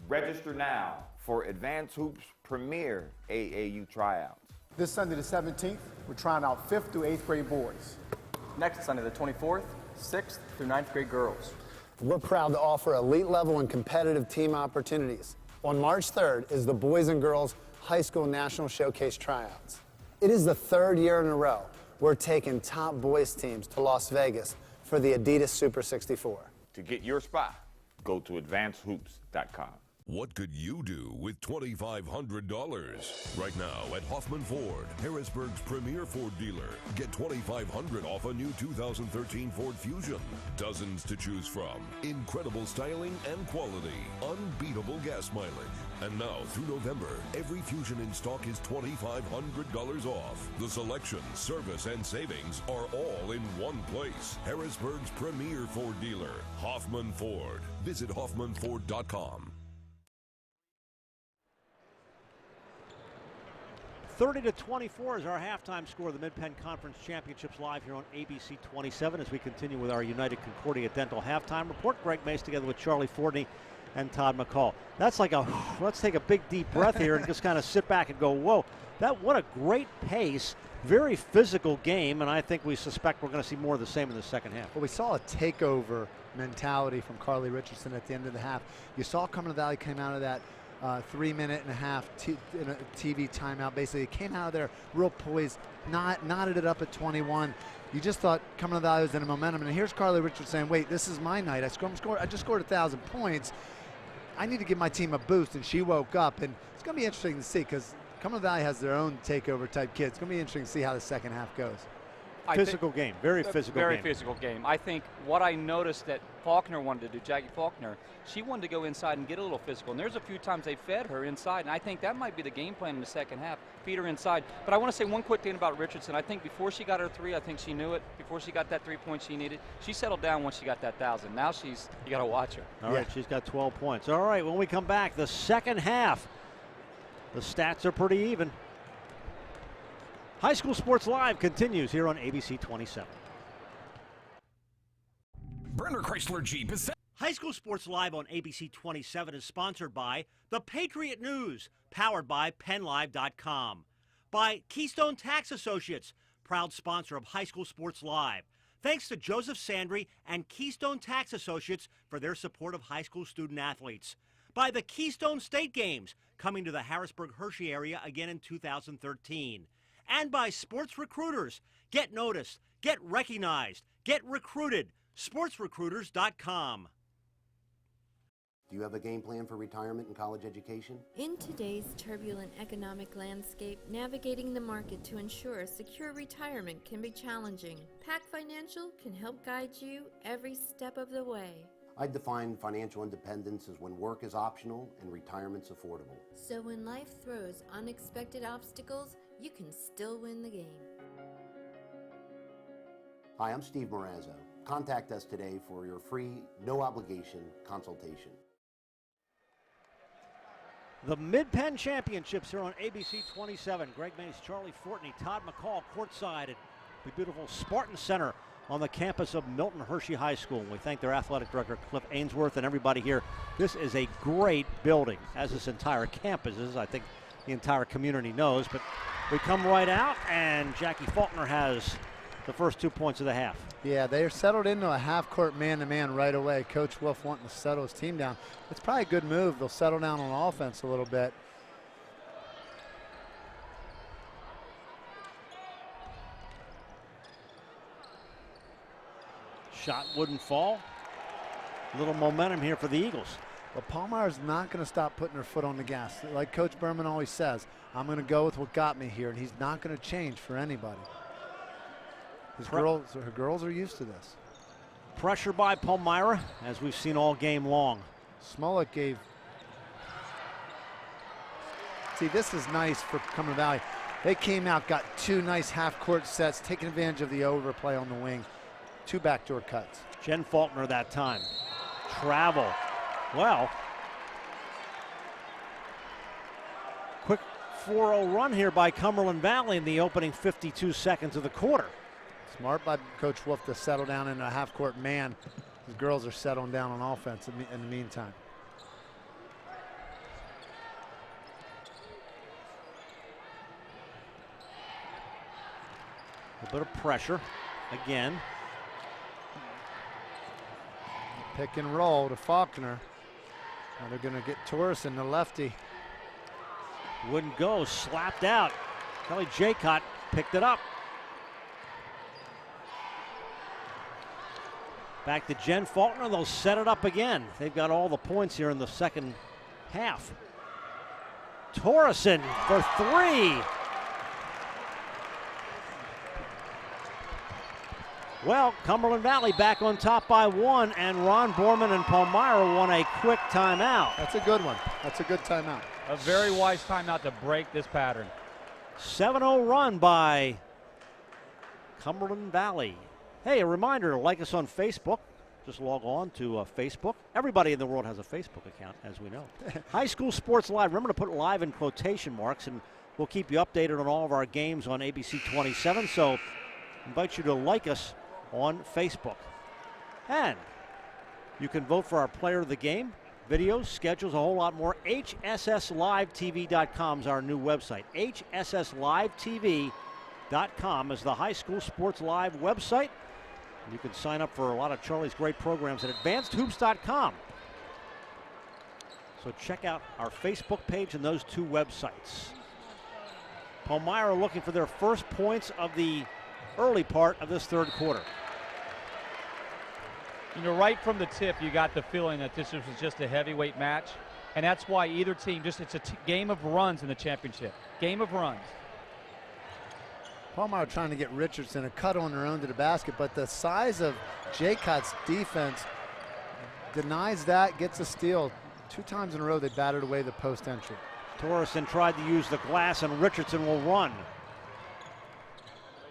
Register now for Advanced Hoops Premier AAU tryouts. This Sunday the 17th, we're trying out 5th through 8th grade boys. Next Sunday the 24th, 6th through 9th grade girls. We're proud to offer elite level and competitive team opportunities. On March 3rd is the Boys and Girls High School National Showcase tryouts. It is the 3rd year in a row we're taking top boys teams to Las Vegas for the Adidas Super 64. To get your spot, go to advancedhoops.com. What could you do with $2,500? Right now at Hoffman Ford, Harrisburg's premier Ford dealer. Get $2,500 off a new 2013 Ford Fusion. Dozens to choose from. Incredible styling and quality. Unbeatable gas mileage. And now through November, every Fusion in stock is $2,500 off. The selection, service, and savings are all in one place. Harrisburg's premier Ford dealer, Hoffman Ford. Visit hoffmanford.com. 30-24 is our halftime score of the Mid-Penn Conference Championships live here on ABC 27 as we continue with our United Concordia Dental halftime report. Greg Mace together with Charlie Fortney and Todd McCall. That's like let's take a big deep breath here and just kind of sit back and go, whoa, what a great pace, very physical game, and I think we suspect we're going to see more of the same in the second half. Well, we saw a takeover mentality from Carly Richardson at the end of the half. You saw Cumberland Valley came out of that 3.5-minute TV timeout. Basically, it came out of there real poised, knotted it up at 21. You just thought Cumberland Valley was in a momentum, and here's Carly Richardson saying, "Wait, this is my night. I just scored 1,000 points. I need to give my team a boost." And she woke up, and it's going to be interesting to see because Cumberland Valley has their own takeover type kids. It's going to be interesting to see how the second half goes. Physical game, very physical game. Very physical game. I think what I noticed that Faulkner wanted to do, Jackie Faulkner, she wanted to go inside and get a little physical. And there's a few times they fed her inside, and I think that might be the game plan in the second half, feed her inside. But I want to say one quick thing about Richardson. I think before she got her three, I think she knew it. Before she got that 3 points she needed, she settled down once she got that 1,000. Now you got to watch her. All right, she's got 12 points. All right, when we come back, the second half, the stats are pretty even. High School Sports Live continues here on ABC 27. Brenner Chrysler Jeep is High School Sports Live on ABC 27 is sponsored by The Patriot News, powered by PennLive.com. By Keystone Tax Associates, proud sponsor of High School Sports Live. Thanks to Joseph Sandry and Keystone Tax Associates for their support of high school student athletes. By the Keystone State Games, coming to the Harrisburg-Hershey area again in 2013. And by Sports Recruiters. Get noticed, get recognized, get recruited. SportsRecruiters.com. Do you have a game plan for retirement and college education? In today's turbulent economic landscape, navigating the market to ensure a secure retirement can be challenging. PAC Financial can help guide you every step of the way. I define financial independence as when work is optional and retirement's affordable. So when life throws unexpected obstacles, you can still win the game. Hi, I'm Steve Morazzo. Contact us today for your free, no-obligation consultation. The Mid-Penn Championships here on ABC 27. Greg Mace, Charlie Fortney, Todd McCall courtside at the beautiful Spartan Center on the campus of Milton Hershey High School. We thank their athletic director, Cliff Ainsworth, and everybody here. This is a great building, as this entire campus is. I think the entire community knows, but we come right out, and Jackie Faulkner has the first 2 points of the half. Yeah, they're settled into a half-court man-to-man right away. Coach Wolf wanting to settle his team down. It's probably a good move. They'll settle down on offense a little bit. Shot wouldn't fall. Little momentum here for the Eagles. But Palmyra's not going to stop putting her foot on the gas. Like Coach Berman always says, I'm going to go with what got me here, and he's not going to change for anybody. Her girls are used to this. Pressure by Palmyra, as we've seen all game long. Smolik gave. See, this is nice for Cumberland Valley. They came out, got 2 nice half-court sets, taking advantage of the overplay on the wing. 2 backdoor cuts. Jen Faulkner that time. Travel. Well, quick 4-0 run here by Cumberland Valley in the opening 52 seconds of the quarter. Smart by Coach Wolf to settle down in a half-court man. The girls are settling down on offense in the meantime. A bit of pressure again. Pick and roll to Faulkner. Now they're going to get Torreson, the lefty. Wouldn't go, slapped out. Kelly Jaycott picked it up. Back to Jen Faulkner, they'll set it up again. They've got all the points here in the second half. Torreson for 3. Well, Cumberland Valley back on top by 1, and Ron Borman and Palmyra won a quick timeout. That's a good one. That's a good timeout. A very wise timeout to break this pattern. 7-0 run by Cumberland Valley. Hey, a reminder to like us on Facebook. Just log on to Facebook. Everybody in the world has a Facebook account, as we know. High School Sports Live. Remember to put live in quotation marks, and we'll keep you updated on all of our games on ABC 27. So invite you to like us on Facebook. And you can vote for our player of the game, videos, schedules, a whole lot more. HSSLiveTV.com is our new website. HSSLiveTV.com is the High School Sports Live website. You can sign up for a lot of Charlie's great programs at AdvancedHoops.com. So check out our Facebook page and those 2 websites. Palmyra looking for their first points of the early part of this third quarter. You know, right from the tip, you got the feeling that this was just a heavyweight match. And that's why either team, it's a game of runs in the championship. Game of runs. Palmyra trying to get Richardson a cut on their own to the basket, but the size of Jaycott's defense denies that, gets a steal. 2 times in a row they batted away the post entry. Torreson tried to use the glass, and Richardson will run.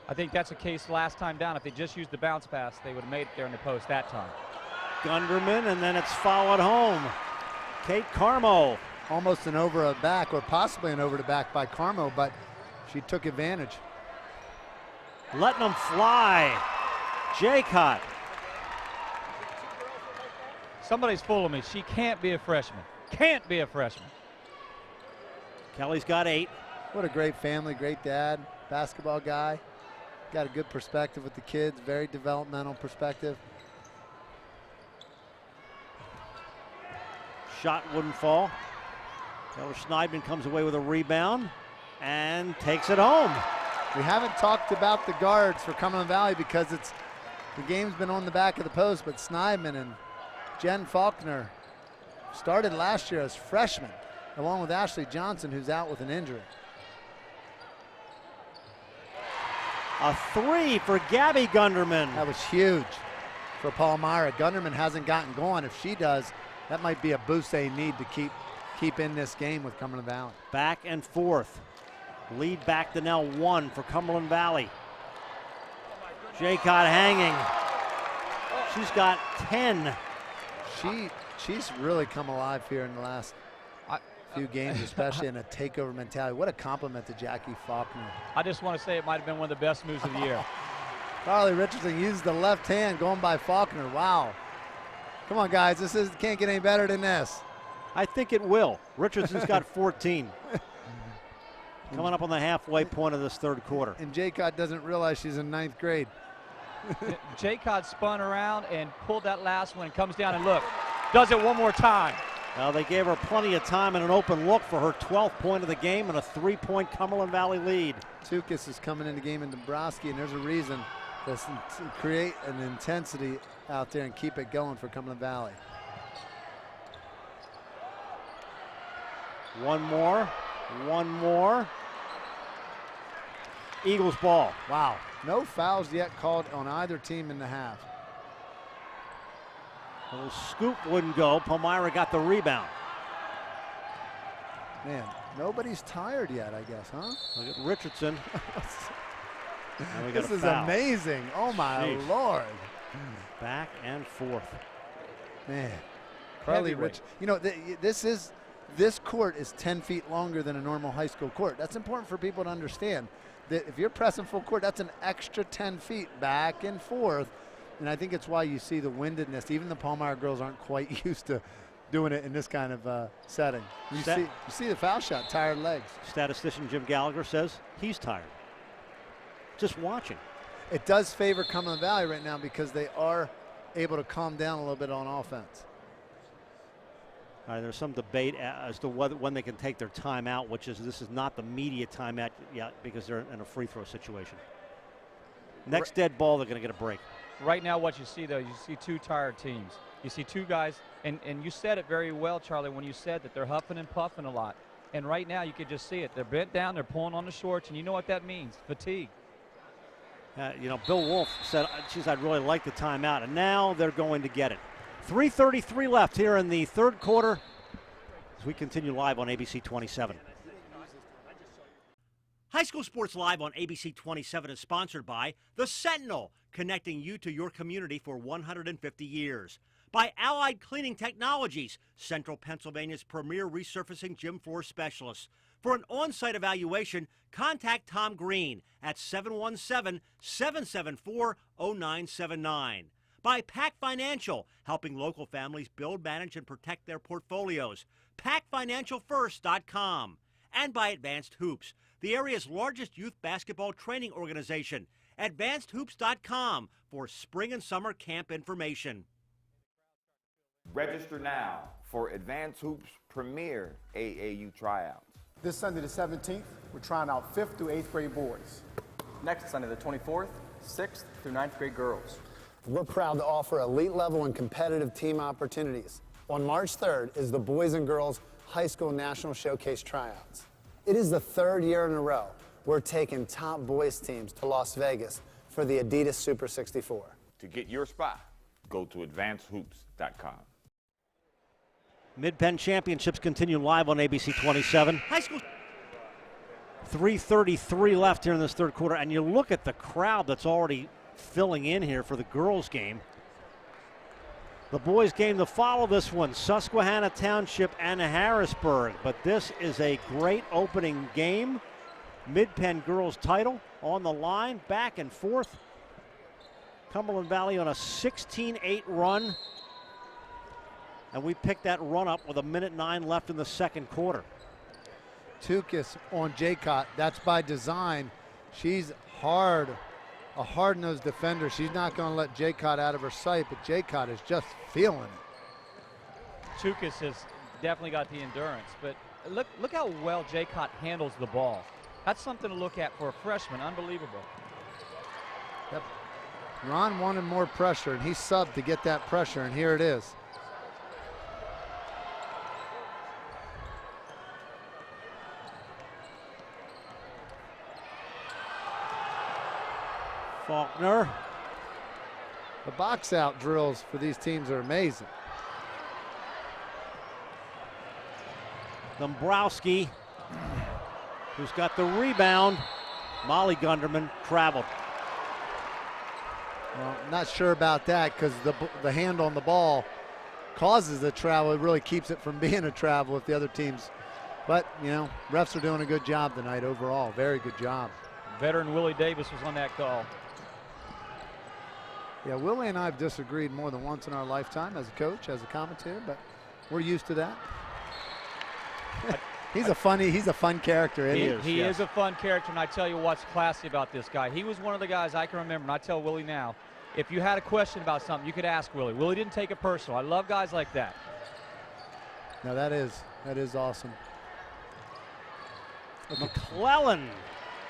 I think that's a case last time down. If they just used the bounce pass, they would have made it there in the post that time. Gunderman, and then it's followed home. Kate Carmo. Almost an over a back, or possibly an over the back by Carmo, but she took advantage. Letting them fly. Jaycott. Somebody's fooling me. She can't be a freshman. Can't be a freshman. Kelly's got 8. What a great family, great dad, basketball guy. Got a good perspective with the kids, very developmental perspective. Shot wouldn't fall. Taylor Schneidman comes away with a rebound and takes it home. We haven't talked about the guards for Cumberland Valley because the game's been on the back of the post, but Schneidman and Jen Faulkner started last year as freshmen, along with Ashley Johnson, who's out with an injury. A 3 for Gabby Gunderman. That was huge for Palmyra. Gunderman hasn't gotten going. If she does, that might be a boost they need to keep in this game with Cumberland Valley. Back and forth. Lead back to now 1 for Cumberland Valley. Jaycott hanging. She's got 10. She's really come alive here in the last few games, especially in a takeover mentality. What a compliment to Jackie Faulkner. I just want to say it might have been one of the best moves of the year. Carly Richardson used the left hand going by Faulkner. Wow. Come on, guys. Can't get any better than this. I think it will. Richardson's got 14. Coming up on the halfway point of this third quarter. And Jaycott doesn't realize she's in 9th grade. Jaycott spun around and pulled that last one and comes down and look, does it one more time. Well, they gave her plenty of time and an open look for her 12th point of the game and a 3-point Cumberland Valley lead. Tukis is coming in the game in Nebraska, and there's a reason to create an intensity out there and keep it going for Cumberland Valley. One more. Eagles ball. Wow. No fouls yet called on either team in the half. A little scoop wouldn't go. Palmyra got the rebound. Man, nobody's tired yet, I guess, huh? Look at Richardson. This is amazing. Oh, my Lord. Back and forth. Man. Carly Rich. You know, this court is 10 feet longer than a normal high school court. That's important for people to understand. That if you're pressing full court, that's an extra 10 feet back and forth. And I think it's why you see the windedness. Even the Palmyra girls aren't quite used to doing it in this kind of setting. You see the foul shot, tired legs. Statistician Jim Gallagher says he's tired. Just watching. It does favor Cumberland Valley right now because they are able to calm down a little bit on offense. There's some debate as to when they can take their timeout, which is this is not the media timeout yet because they're in a free throw situation. Next dead ball, they're going to get a break. Right now what you see, though, you see two tired teams. You see two guys, and you said it very well, Charlie, when you said that they're huffing and puffing a lot. And right now you could just see it. They're bent down, they're pulling on the shorts, and you know what that means, fatigue. You know, Bill Wolf said, geez, I'd really like the timeout, and now they're going to get it. 3:33 left here in the third quarter as we continue live on ABC 27. High School Sports Live on ABC 27 is sponsored by The Sentinel, connecting you to your community for 150 years. By Allied Cleaning Technologies, Central Pennsylvania's premier resurfacing gym floor specialists. For an on-site evaluation, contact Tom Green at 717-774-0979. By Pack Financial, helping local families build, manage, and protect their portfolios. PackFinancialFirst.com. And by Advanced Hoops, the area's largest youth basketball training organization. AdvancedHoops.com for spring and summer camp information. Register now for Advanced Hoops premier AAU tryouts. This Sunday the 17th, we're trying out 5th through 8th grade boys. Next Sunday the 24th, 6th through 9th grade girls. We're proud to offer elite level and competitive team opportunities. On March 3rd is the Boys and Girls High School National Showcase Tryouts. It is the 3rd year in a row we're taking top boys teams to Las Vegas for the Adidas Super 64. To get your spot, go to advancedhoops.com. Mid-Penn Championships continue live on ABC 27. High school. 3:33 left here in this third quarter, and you look at the crowd that's already filling in here for the girls' game. The boys' game to follow this one, Susquehanna Township and Harrisburg. But this is a great opening game. Mid-Penn girls title on the line, back and forth. Cumberland Valley on a 16-8 run. And we picked that run up with 1:09 left in the second quarter. Tukis on Jaycott. That's by design. She's hard, a hard-nosed defender. She's not going to let Jaycott out of her sight, but Jaycott is just feeling it. Tukis has definitely got the endurance, but look how well Jaycott handles the ball. That's something to look at for a freshman. Unbelievable. Yep. Ron wanted more pressure, and he subbed to get that pressure, and here it is. Faulkner. The box out drills for these teams are amazing. Dombrowski, who's got the rebound. Molly Gunderman traveled. Well, not sure about that because the hand on the ball causes the travel. It really keeps it from being a travel if the other teams. But, you know, refs are doing a good job tonight overall. Very good job. Veteran Willie Davis was on that call. Yeah, Willie and I have disagreed more than once in our lifetime as a coach, as a commentator, but we're used to that. He's a fun character, isn't he? He is a fun character, and I tell you what's classy about this guy. He was one of the guys I can remember, and I tell Willie now, if you had a question about something, you could ask Willie. Willie didn't take it personal. I love guys like that. No, that is awesome. McClellan.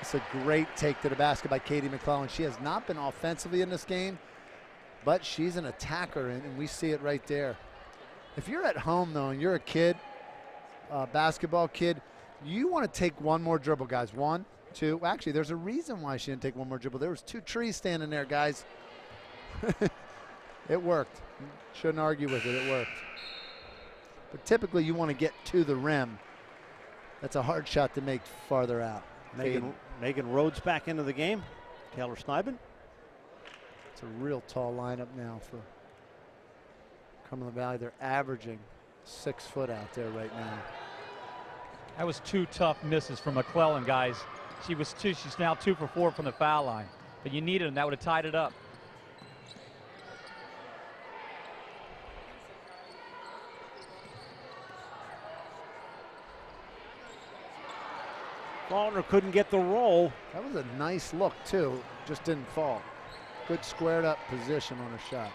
It's a great take to the basket by Katie McClellan. She has not been offensively in this game, but she's an attacker, and we see it right there. If you're at home, though, and you're a kid, basketball kid, you want to take one more dribble, guys. 1, 2. Actually, there's a reason why she didn't take one more dribble. There was 2 trees standing there, guys. It worked. Shouldn't argue with it. It worked. But typically, you want to get to the rim. That's a hard shot to make farther out. Megan Rhodes back into the game. Taylor Schneiden. It's a real tall lineup now for Cumberland Valley. They're averaging 6 foot out there right now. That was 2 tough misses from McClellan, guys. She's now 2 for 4 from the foul line. But you needed them. That would have tied it up. Faulkner couldn't get the roll. That was a nice look, too. Just didn't fall. Good squared up position on her shot.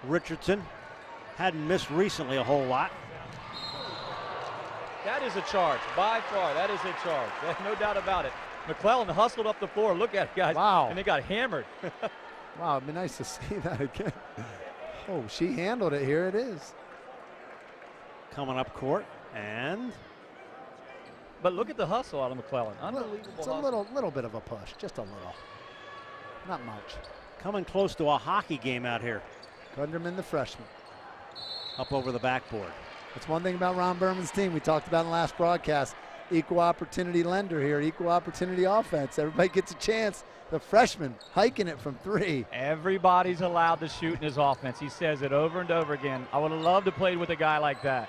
Richardson hadn't missed recently a whole lot. That is a charge. By far, that is a charge. There's no doubt about it. McClellan hustled up the floor. Look at it, guys. Wow. And they got hammered. Wow, it'd be nice to see that again. Oh, she handled it. Here it is. Coming up court, and... But look at the hustle out of McClellan. Unbelievable It's hustle. a little bit of a push, just a little. Not much. Coming close to a hockey game out here. Gunderman, the freshman. Up over the backboard. That's one thing about Ron Berman's team. We talked about in the last broadcast. Equal opportunity lender here, equal opportunity offense. Everybody gets a chance. The freshman hiking it from 3. Everybody's allowed to shoot in his offense. He says it over and over again. I would have loved to play with a guy like that.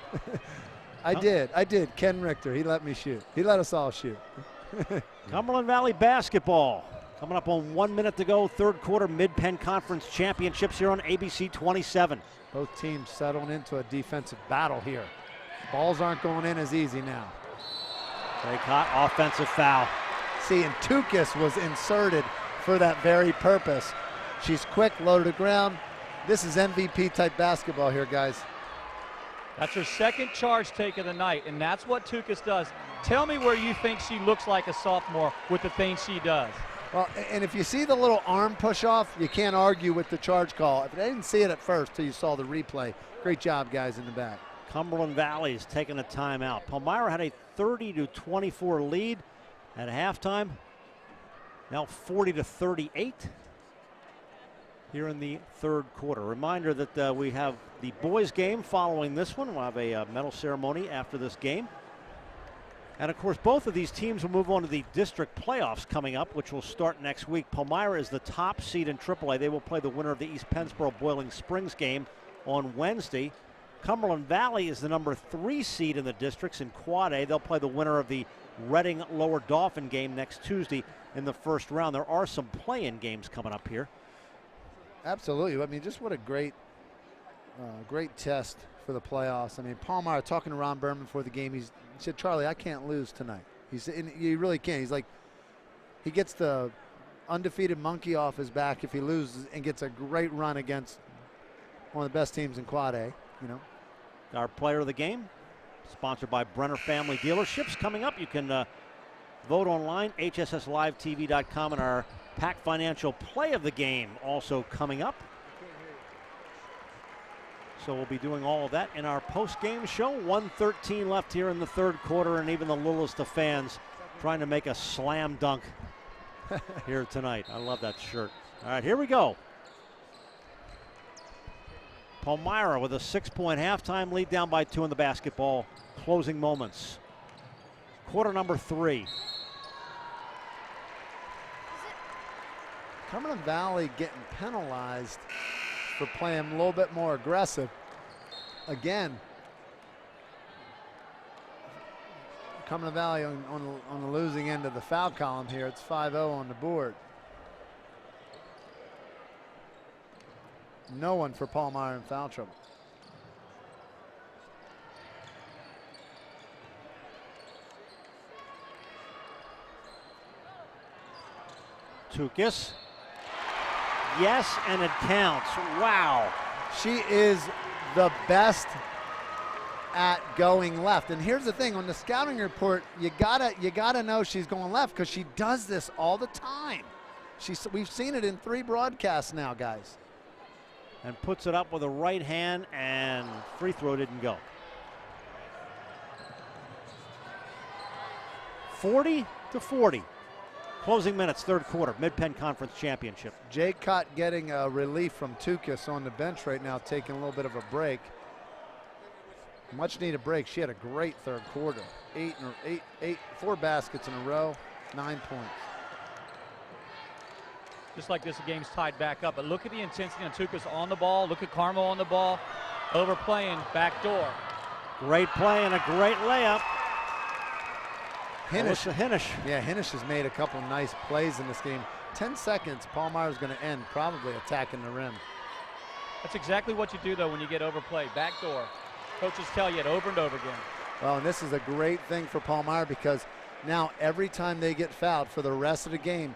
I did. Ken Richter, he let me shoot. He let us all shoot. Cumberland Valley basketball. Coming up on 1 minute to go, third quarter Mid-Penn Conference Championships here on ABC 27. Both teams settling into a defensive battle here. Balls aren't going in as easy now. They caught offensive foul. See, and Tukis was inserted for that very purpose. She's quick, low to the ground. This is MVP type basketball here, guys. That's her second charge take of the night, and that's what Tukis does. Tell me where you think she looks like a sophomore with the things she does. Well, and if you see the little arm push off, you can't argue with the charge call. If I didn't see it at first till you saw the replay, great job, guys, in the back. Cumberland Valley is taking a timeout. Palmyra had a 30-24 lead at halftime. Now 40-38 here in the third quarter. Reminder that we have the boys game following this one. We'll have a medal ceremony after this game. And of course, both of these teams will move on to the district playoffs coming up, which will start next week. Palmyra is the top seed in AAA. They will play the winner of the East Pennsboro Boiling Springs game on Wednesday. Cumberland Valley is the number 3 seed in the districts in Quad A. They'll play the winner of the Reading Lower Dauphin game next Tuesday in the first round. There are some play-in games coming up here. Absolutely. I mean, just what a great test for the playoffs. I mean, Palmyra, talking to Ron Berman before the game, he said, Charlie, I can't lose tonight. He said, and you really can't. He's like, he gets the undefeated monkey off his back if he loses and gets a great run against one of the best teams in Quad A, you know. Our player of the game, sponsored by Brenner Family Dealerships. Coming up, you can vote online, hsslivetv.com, and our Pack Financial play of the game also coming up. So we'll be doing all of that in our post-game show. 1:13 left here in the third quarter, and even the littlest of fans trying to make a slam dunk here tonight. I love that shirt. All right, here we go. Palmyra with a 6-point halftime lead, down by 2 in the basketball. Closing moments. Quarter number 3. Cumberland Valley getting penalized for playing a little bit more aggressive. Again, Cumberland Valley on the losing end of the foul column here. It's 5-0 on the board. No one for Palmyra in foul trouble. Tukis. Yes, and it counts. Wow. She is the best at going left. And here's the thing, on the scouting report, you gotta know she's going left because she does this all the time. We've seen it in 3 broadcasts now, guys. And puts it up with a right hand, and free throw didn't go. 40-40. Closing minutes, third quarter, Mid-Penn Conference Championship. Jay Cott getting a relief from Tukis on the bench right now, taking a little bit of a break. Much needed break. She had a great third quarter. 4 baskets in a row, 9 points. Just like this, the game's tied back up. But look at the intensity on Tukis on the ball. Look at Carmo on the ball. Overplaying, back door. Great play and a great layup. Hinish. Yeah, Hinish has made a couple nice plays in this game. 10 seconds, Palmyra's going to end probably attacking the rim. That's exactly what you do, though, when you get overplayed. Back door. Coaches tell you it over and over again. Well, and this is a great thing for Palmyra because now every time they get fouled for the rest of the game,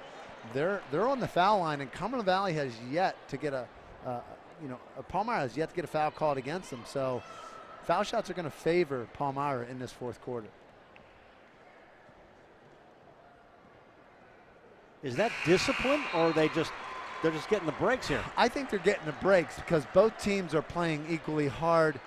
they're on the foul line, and Cumberland Valley has yet to get Palmyra has yet to get a foul called against them. So foul shots are going to favor Palmyra in this fourth quarter. Is that discipline, or are they're just getting the breaks here? I think they're getting the breaks because both teams are playing equally hard.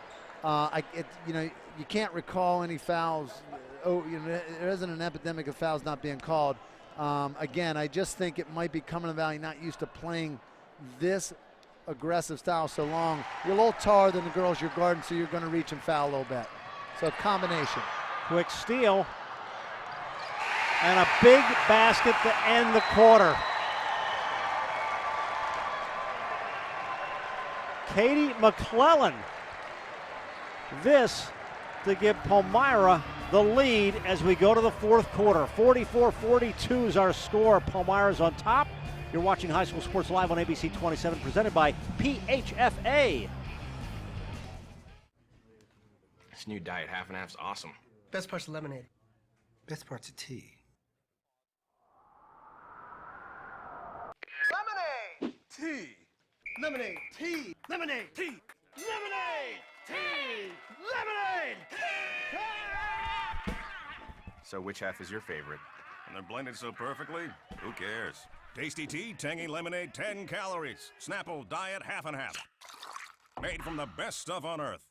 You can't recall any fouls. There isn't an epidemic of fouls not being called. Again, I just think it might be Cumberland Valley not used to playing this aggressive style so long. You're a little taller than the girls you're guarding, so you're going to reach and foul a little bit. So a combination. Quick steal. And a big basket to end the quarter. Katie McClellan. This to give Palmyra the lead as we go to the fourth quarter. 44-42 is our score. Palmyra's on top. You're watching High School Sports Live on ABC 27, presented by PHFA. This new diet half and half's awesome. Best part's lemonade. Best part's a tea. Lemonade! Tea! Lemonade! Tea! Lemonade! Tea! Lemonade! Tea! Lemonade! So which half is your favorite? And they're blended so perfectly, who cares? Tasty tea, tangy lemonade, 10 calories. Snapple diet half and half. Made from the best stuff on earth.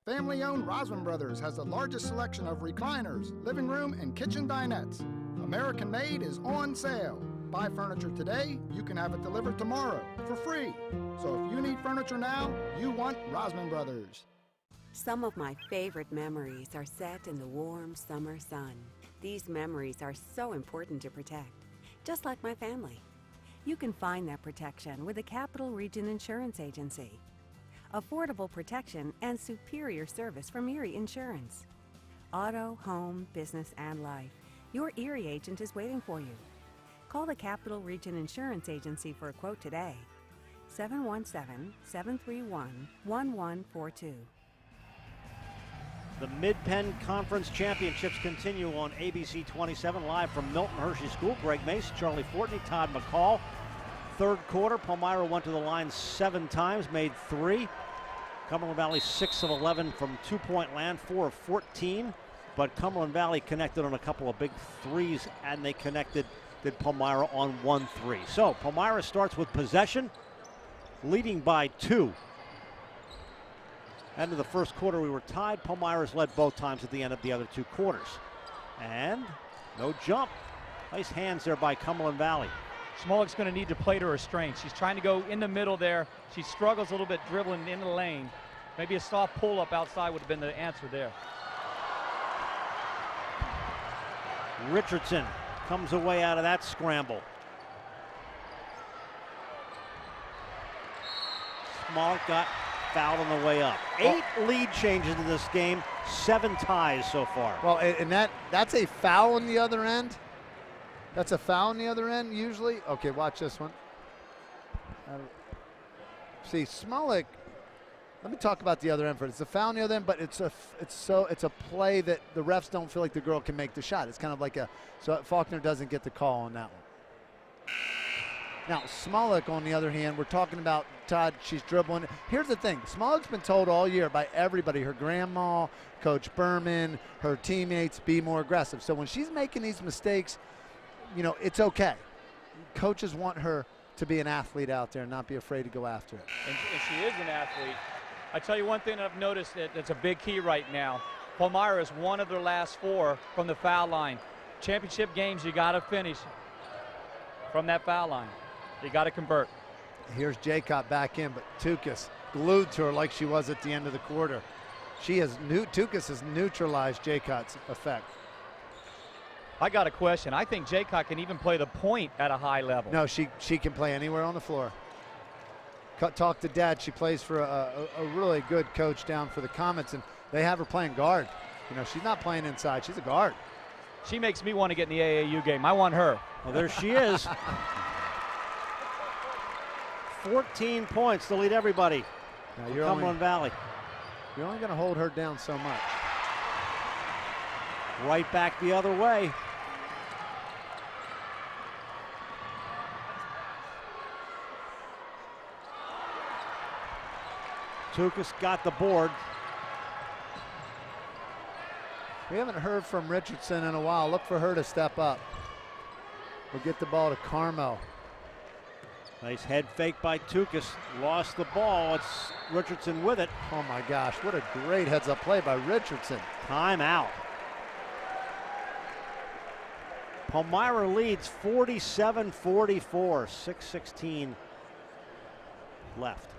Family-owned Rosman Brothers has the largest selection of recliners, living room, and kitchen dinettes. American Made is on sale. Buy furniture today, you can have it delivered tomorrow for free. So if you need furniture now, you want Rosman Brothers. Some of my favorite memories are set in the warm summer sun. These memories are so important to protect, just like my family. You can find that protection with the Capital Region Insurance Agency. Affordable protection and superior service from Erie Insurance. Auto, home, business, and life. Your Erie agent is waiting for you. Call the Capital Region Insurance Agency for a quote today. 717-731-1142. The Mid-Penn Conference Championships continue on ABC 27, live from Milton Hershey School. Greg Mace, Charlie Fortney, Todd McCall. Third quarter, Palmyra went to the line 7 times, made 3. Cumberland Valley 6 of 11 from two-point land, 4 of 14. But Cumberland Valley connected on a couple of big threes, and they did Palmyra on 1 3. So Palmyra starts with possession, leading by 2. End of the first quarter, we were tied. Palmyra's led both times at the end of the other 2 quarters. And no jump. Nice hands there by Cumberland Valley. Smolik's going to need to play to her strength. She's trying to go in the middle there. She struggles a little bit dribbling into the lane. Maybe a soft pull-up outside would have been the answer there. Richardson comes away out of that scramble. Smolik got fouled on the way up. 8 lead changes in this game, 7 ties so far. Well, and that's a foul on the other end. That's a foul on the other end usually. Okay, watch this one. See, Smolik. Let me talk about the other end first. It's a foul on the other end, but it's a play that the refs don't feel like the girl can make the shot. It's kind of like so Faulkner doesn't get the call on that one. Now, Smolik, on the other hand, we're talking about Todd, she's dribbling. Here's the thing. Smolik's been told all year by everybody, her grandma, Coach Berman, her teammates, be more aggressive. So when she's making these mistakes, you know, it's okay. Coaches want her to be an athlete out there and not be afraid to go after it. And she is an athlete. I tell you one thing I've noticed that's a big key right now. Palmyra is one of their last 4 from the foul line. Championship games, you got to finish from that foul line. You got to convert. Here's Jaycott back in, but Tukas glued to her like she was at the end of the quarter. Tukas has neutralized Jaycott's effect. I got a question. I think Jaycott can even play the point at a high level. No, she can play anywhere on the floor. Talk to Dad. She plays for a really good coach down for the Comets, and they have her playing guard. You know, she's not playing inside. She's a guard. She makes me want to get in the AAU game. I want her. Well, there she is. 14 points to lead everybody. Now you're Cumberland Valley. You're only going to hold her down so much. Right back the other way. Tukas got the board. We haven't heard from Richardson in a while. Look for her to step up. We'll get the ball to Carmel. Nice head fake by Tukas. Lost the ball. It's Richardson with it. Oh my gosh, what a great heads-up play by Richardson. Timeout. Palmyra leads 47-44. 6:16 left.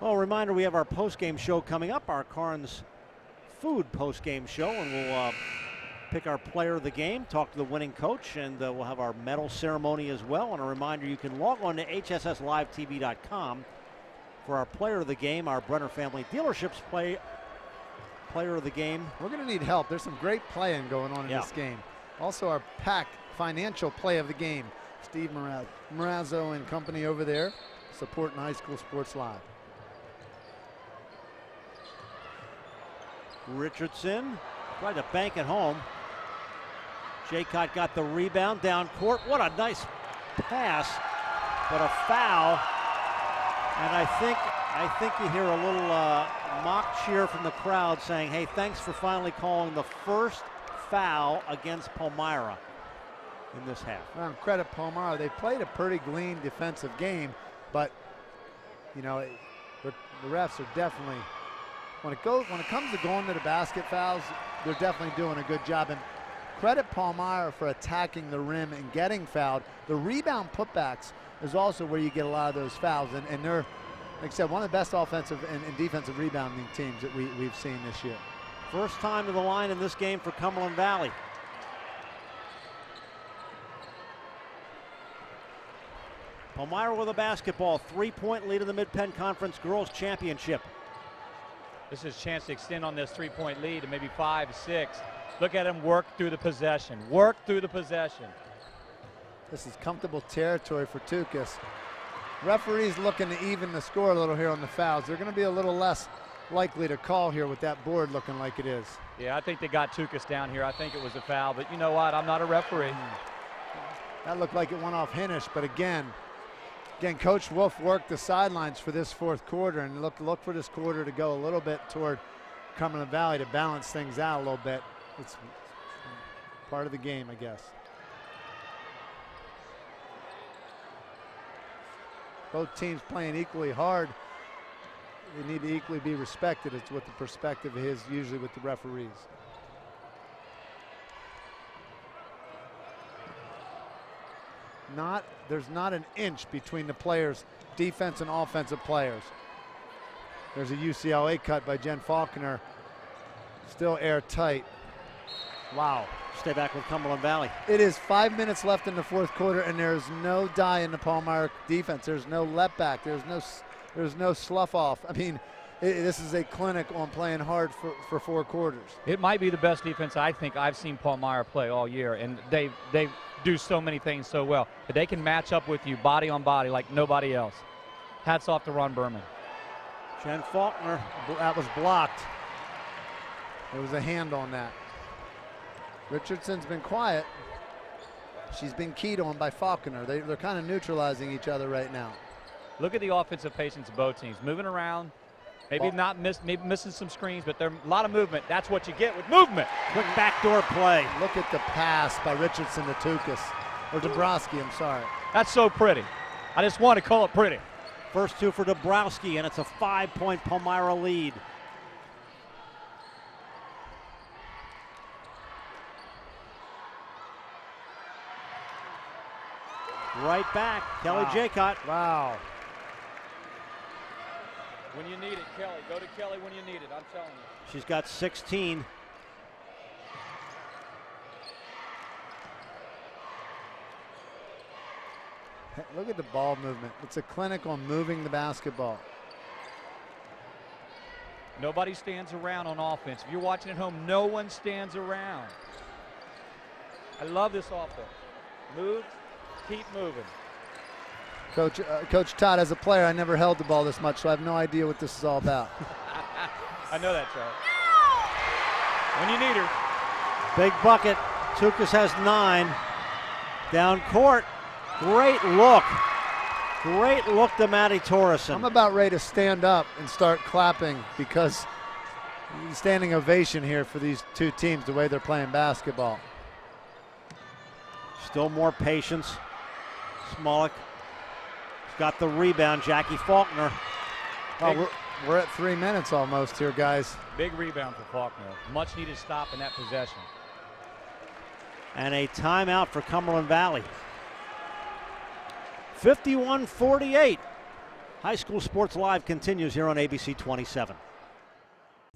Well, reminder, we have our post-game show coming up, our Carnes Food post-game show, and we'll pick our player of the game, talk to the winning coach, and we'll have our medal ceremony as well. And a reminder, you can log on to hsslivetv.com for our player of the game, our Brenner Family Dealerships player of the game. We're going to need help. There's some great playing going on in this game. Also, our PAC financial play of the game. Steve Morazzo and company over there supporting High School Sports Live. Richardson tried to bank it home. Jaycott got the rebound down court. What a nice pass, but a foul. And I think you hear a little mock cheer from the crowd saying, hey, thanks for finally calling the first foul against Palmyra in this half. Well, credit Palmyra. They played a pretty clean defensive game, but you know, the refs are definitely, when it comes to going to the basket fouls, they're definitely doing a good job. And credit Palmyra for attacking the rim and getting fouled. The rebound putbacks is also where you get a lot of those fouls, and they're, like I said, one of the best offensive and defensive rebounding teams that we've seen this year. First time to the line in this game for Cumberland Valley. Palmyra with a basketball, 3-point lead in the Mid-Penn Conference Girls Championship. This is a chance to extend on this 3-point lead to maybe 5, 6. Look at him work through the possession. Work through the possession. This is comfortable territory for Tukas. Referees looking to even the score a little here on the fouls. They're going to be a little less likely to call here with that board looking like it is. Yeah, I think they got Tukas down here. I think it was a foul, but you know what? I'm not a referee. That looked like it went off Hennish, but again, Coach Wolf worked the sidelines for this fourth quarter, and look for this quarter to go a little bit toward Cumberland Valley to balance things out a little bit. It's part of the game, I guess. Both teams playing equally hard. They need to equally be respected. It's what the perspective is usually with the referees. There's not an inch between the players, defense and offensive players. There's a UCLA cut by Jen Faulkner. Still airtight. Wow. Stay back with Cumberland Valley. It is 5 minutes left in the fourth quarter, and there's no die in the Palmyra defense. There's no let back. There's no slough off. I mean, this is a clinic on playing hard for 4 quarters. It might be the best defense I think I've seen Palmyra play all year, and they do so many things so well. But they can match up with you body on body like nobody else. Hats off to Ron Berman. Jen Faulkner. That was blocked. There was a hand on that. Richardson's been quiet. She's been keyed on by Faulkner. They're kind of neutralizing each other right now. Look at the offensive patience of both teams. Moving around, maybe maybe missing some screens, but there's a lot of movement. That's what you get with movement. Quick backdoor play. Look at the pass by Richardson to Tukas. Or Dabrowski, I'm sorry. That's so pretty. I just want to call it pretty. First two for Dabrowski, and it's a 5-point Palmyra lead. Right back, Kelly Jaycott. Wow. When you need it, Kelly. Go to Kelly when you need it, I'm telling you. She's got 16. Look at the ball movement. It's a clinic on moving the basketball. Nobody stands around on offense. If you're watching at home, no one stands around. I love this offense. Move, keep moving. Coach Todd, as a player, I never held the ball this much, so I have no idea what this is all about. I know that, Charlie. When you need her. Big bucket. Tukas has 9. Down court. Great look. Great look to Maddie Torreson. I'm about ready to stand up and start clapping because standing ovation here for these two teams, the way they're playing basketball. Still more patience. Smolik got the rebound. Jackie Faulkner. Oh, we're at 3 minutes almost here, guys. Big rebound for Faulkner. Much needed stop in that possession. And a timeout for Cumberland Valley. 51-48. High School Sports Live continues here on ABC 27.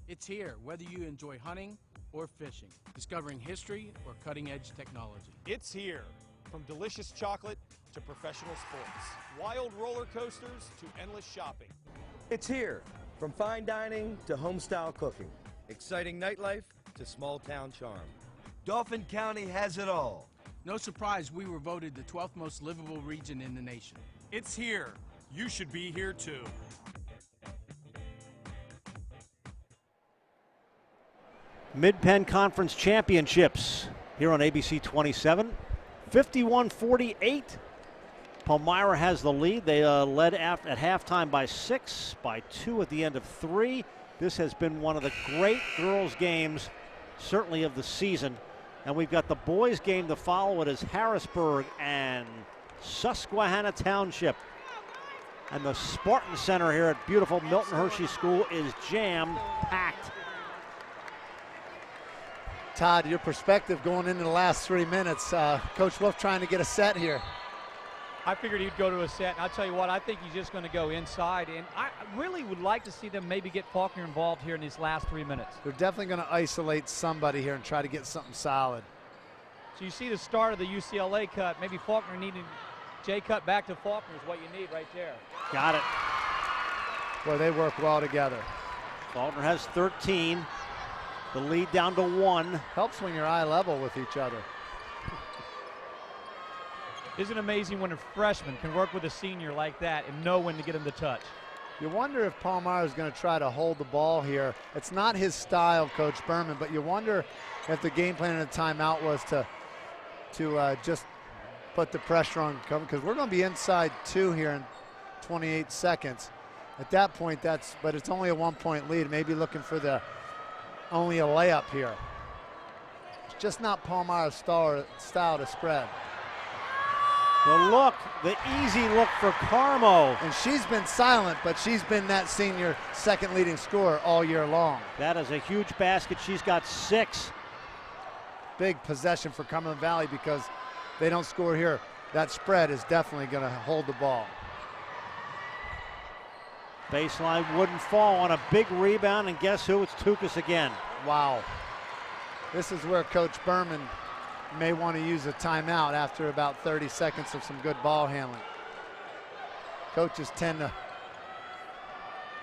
It's here, whether you enjoy hunting or fishing, discovering history or cutting-edge technology. It's here. From delicious chocolate to professional sports, wild roller coasters to endless shopping. It's here. From fine dining to home-style cooking, exciting nightlife to small-town charm. Dauphin County has it all. No surprise we were voted the 12th most livable region in the nation. It's here. You should be here too. Mid-Penn Conference Championships here on ABC 27. 51-48. Palmyra has the lead. They led at halftime by 6, by 2 at the end of 3. This has been one of the great girls' games, certainly of the season. And we've got the boys' game to follow. It is Harrisburg and Susquehanna Township. And the Spartan Center here at beautiful Milton Hershey School is jam-packed. Todd, your perspective going into the last 3 minutes. Coach Wolf trying to get a set here. I figured he'd go to a set, and I'll tell you what, I think he's just going to go inside, and I really would like to see them maybe get Faulkner involved here in these last 3 minutes. They're definitely going to isolate somebody here and try to get something solid. So you see the start of the UCLA cut, maybe Faulkner needing J cut back to Faulkner is what you need right there. Got it. Boy, they work well together. Faulkner has 13. The lead down to 1. Helps when you're eye level with each other. Isn't it amazing when a freshman can work with a senior like that and know when to get him to touch? You wonder if Palmyra is going to try to hold the ball here. It's not his style, Coach Berman, but you wonder if the game plan in the timeout was to just put the pressure on, because we're going to be inside 2 here in 28 seconds. At that point, but it's only a 1-point lead. Maybe looking for only a layup here. It's just not Palmyra's style to spread. The look, the easy look for Carmo. And she's been silent, but she's been that senior second leading scorer all year long. That is a huge basket. She's got 6. Big possession for Cumberland Valley because they don't score here. That spread is definitely going to hold the ball. Baseline wouldn't fall on a big rebound, and guess who? It's Tukas again. Wow. This is where Coach Berman may want to use a timeout after about 30 seconds of some good ball handling. Coaches tend to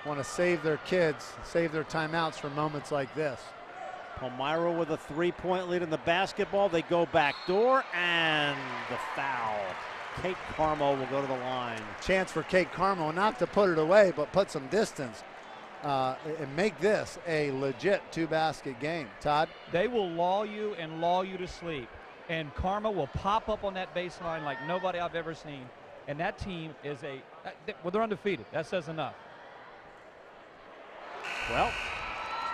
want to save their kids, save their timeouts for moments like this. Palmyra with a 3-point lead in the basketball. They go back door, and the foul. Kate Carmo will go to the line. Chance for Kate Carmo not to put it away, but put some distance. and make this a legit 2-basket game. Todd? They will lull you and lull you to sleep. And Karma will pop up on that baseline like nobody I've ever seen. And that team is well, they're undefeated. That says enough. Well,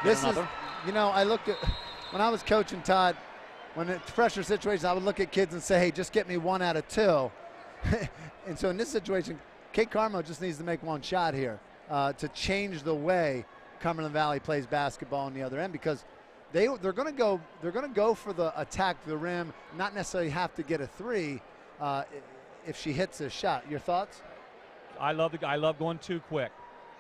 this is, you know, I looked at, when I was coaching, Todd, when it's pressure situations, I would look at kids and say, hey, just get me 1 out of 2. And so in this situation, Kate Carmo just needs to make 1 shot here to change the way Cumberland Valley plays basketball on the other end, because they're going to go for the attack to the rim, not necessarily have to get a 3 if she hits a shot. Your thoughts? I love going too quick.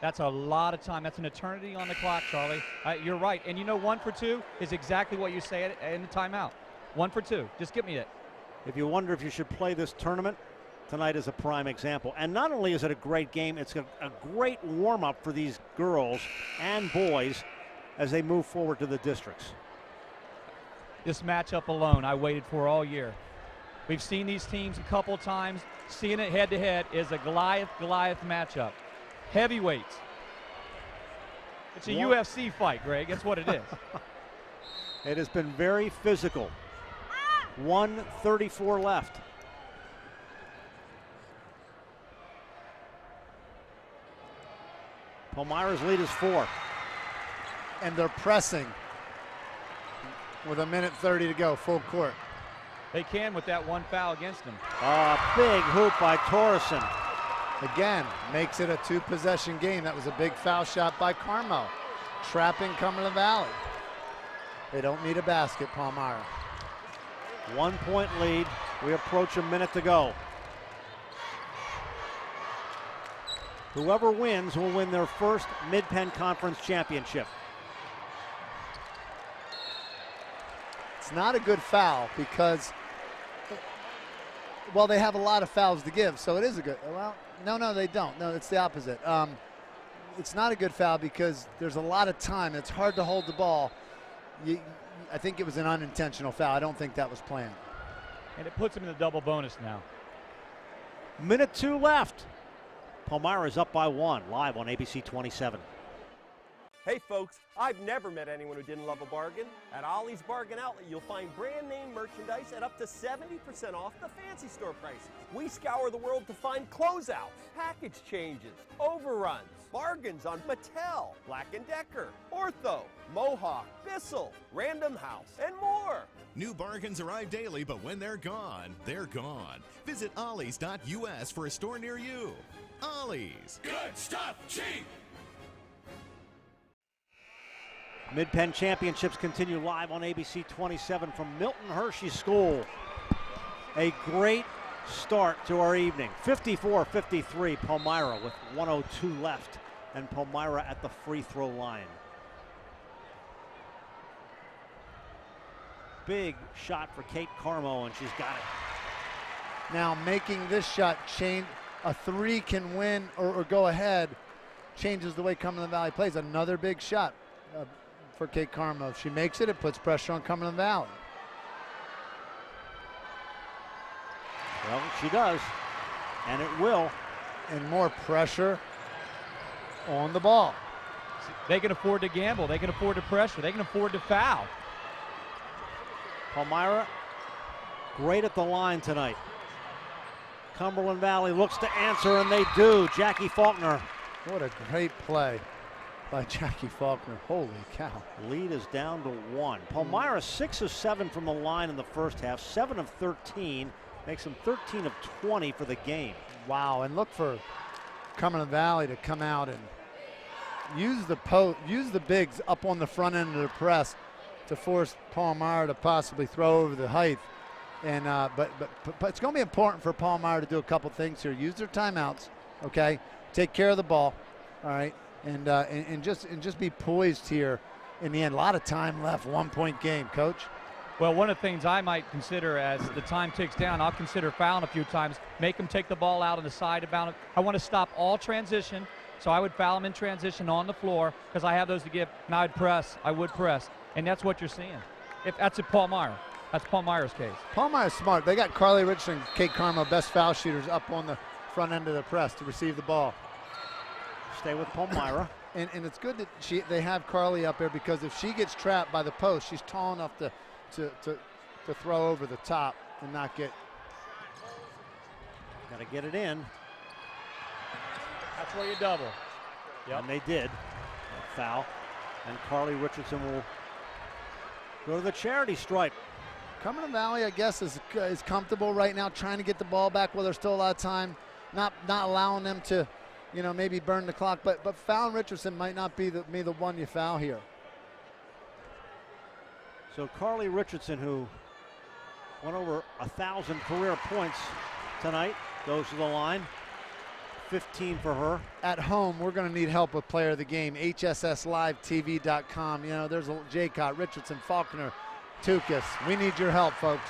That's a lot of time. That's an eternity on the clock, Charlie. You're right. And you know, 1 for 2 is exactly what you say in the timeout. 1 for 2. Just give me it. If you wonder if you should play this tournament, tonight is a prime example. And not only is it a great game, it's a great warm-up for these girls and boys as they move forward to the districts. This matchup alone I waited for all year. We've seen these teams a couple times. Seeing it head-to-head is a Goliath matchup. Heavyweights. It's a UFC fight, Greg. That's what it is. It has been very physical. 1:34 left. Palmyra's lead is 4. And they're pressing with 1:30 to go, full court. They can with that 1 foul against them. Big hoop by Torreson. Again, makes it a 2-possession game. That was a big foul shot by Carmo, trapping Cumberland Valley. They don't need a basket, Palmyra. 1-point lead. We approach a minute to go. Whoever wins will win their first Mid-Penn Conference championship. It's not a good foul because, well, they have a lot of fouls to give, so it is a good, well, no, they don't. No, it's the opposite. It's not a good foul because there's a lot of time. It's hard to hold the ball. I think it was an unintentional foul. I don't think that was planned. And it puts them in the double bonus now. Minute 2 left. Palmyra is up by 1, live on ABC 27. Hey folks, I've never met anyone who didn't love a bargain. At Ollie's Bargain Outlet, you'll find brand name merchandise at up to 70% off the fancy store prices. We scour the world to find closeouts, package changes, overruns, bargains on Mattel, Black & Decker, Ortho, Mohawk, Bissell, Random House, and more. New bargains arrive daily, but when they're gone, they're gone. Visit ollies.us for a store near you. Ollie's. Good stuff, cheap. Mid-Penn Championships continue live on ABC 27 from Milton Hershey School. A great start to our evening. 54-53, Palmyra with 1:02 left, and Palmyra at the free throw line. Big shot for Kate Carmo, and she's got it. Now making this shot change, a 3 can win or go ahead, changes the way Cumberland Valley plays. Another big shot for Kate Carmo. If she makes it, it puts pressure on Cumberland Valley. Well, she does, and it will. And more pressure on the ball. They can afford to gamble. They can afford to pressure. They can afford to foul. Palmyra, great at the line tonight. Cumberland Valley looks to answer, and they do. Jackie Faulkner. What a great play by Jackie Faulkner. Holy cow. Lead is down to 1. Palmyra 6 of 7 from the line in the first half, 7 of 13. Makes them 13 of 20 for the game. Wow, and look for Cumberland Valley to come out and use the bigs up on the front end of the press to force Palmyra to possibly throw over the height. And but it's going to be important for Palmyra to do a couple things here. Use their timeouts, okay? Take care of the ball, all right? And just be poised here in the end. A lot of time left, 1-point game, Coach. Well, one of the things I might consider as the time ticks down, I'll consider fouling a few times, make them take the ball out on the side of bounds. I want to stop all transition, so I would foul them in transition on the floor because I have those to give, and I would press, and that's what you're seeing. If that's at Palmyra. That's Palmyra's case. Palmyra's smart. They got Carly Richardson and Kate Carmo, best foul shooters, up on the front end of the press to receive the ball. Stay with Palmyra. And it's good that they have Carly up there, because if she gets trapped by the post, she's tall enough to throw over the top and not get. Got to get it in. That's where you double. Yep. And they did. A foul. And Carly Richardson will go to the charity stripe. Cumberland Valley, I guess, is comfortable right now, trying to get the ball back while there's still a lot of time, not allowing them to, maybe burn the clock. But fouling Richardson might not be the one you foul here. So Carly Richardson, who went over 1,000 career points tonight, goes to the line. 15 for her. At home, we're going to need help with player of the game. HSSLiveTV.com. There's a Jaycott, Richardson, Faulkner, Tukis. We need your help, folks.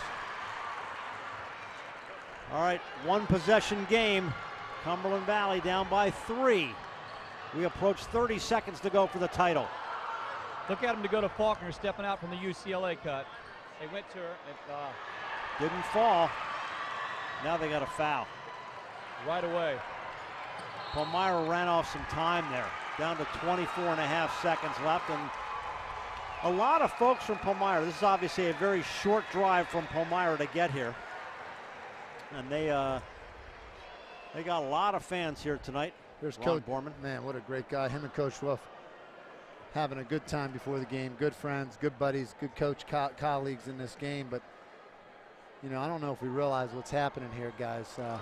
All right, one possession game. Cumberland Valley down by 3. We approach 30 seconds to go for the title. Look at him to go to Faulkner, stepping out from the UCLA cut. They went to her. It didn't fall. Now they got a foul. Right away. Palmyra ran off some time there. Down to 24.5 seconds left. And a lot of folks from Palmyra. This is obviously a very short drive from Palmyra to get here. And they got a lot of fans here tonight. Here's Ron Coach Borman. Man, what a great guy. Him and Coach Wolf having a good time before the game. Good friends, good buddies, good coach colleagues in this game. But, I don't know if we realize what's happening here, guys. Well,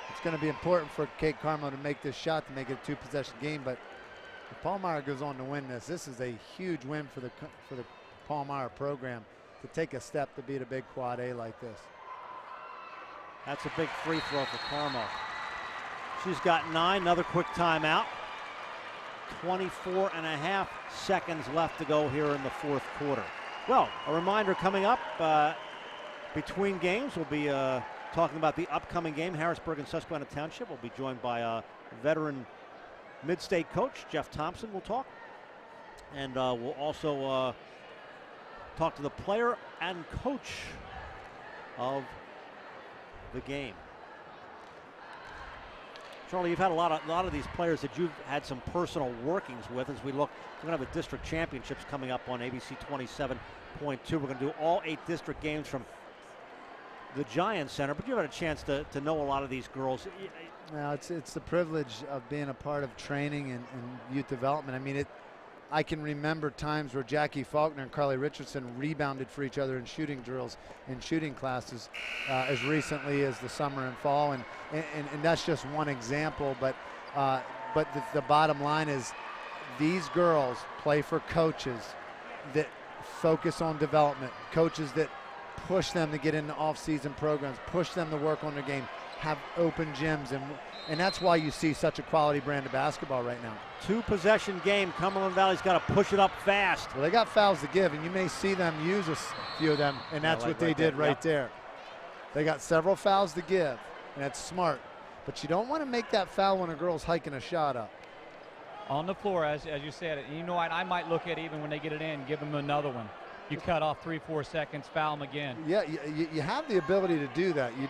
it's going to be important for Kate Carmel to make this shot to make it a 2-possession game. But if Palmyra goes on to win this is a huge win for the Palmyra program to take a step to beat a big quad A like this. That's a big free throw for Carmel. She's got 9. Another quick timeout. 24.5 seconds left to go here in the fourth quarter. Well, a reminder coming up between games, we'll be talking about the upcoming game. Harrisburg and Susquehanna Township will be joined by veteran mid-state coach Jeff Thompson. We'll talk. And we'll also talk to the player and coach of the game. Charlie, you've had a lot of these players that you've had some personal workings with. As we look, we're going to have a district championships coming up on ABC 27.2. We're going to do all 8 district games from the Giants Center, but you've had a chance to know a lot of these girls. Now, it's the privilege of being a part of training and youth development. I mean, I can remember times where Jackie Faulkner and Carly Richardson rebounded for each other in shooting drills and shooting classes as recently as the summer and fall, and that's just one example. But the bottom line is these girls play for coaches that focus on development, coaches that push them to get into off-season programs, push them to work on their game, have open gyms, and that's why you see such a quality brand of basketball right now. 2-possession game. Cumberland Valley's got to push it up fast. Well, they got fouls to give, and you may see them use a few of them, and that's what they did right there. They got several fouls to give, and that's smart. But you don't want to make that foul when a girl's hiking a shot up. On the floor, as you said, and you know what, I might look at even when they get it in, give them another one. You cut off 3-4 seconds, foul them again. Yeah, you have the ability to do that. You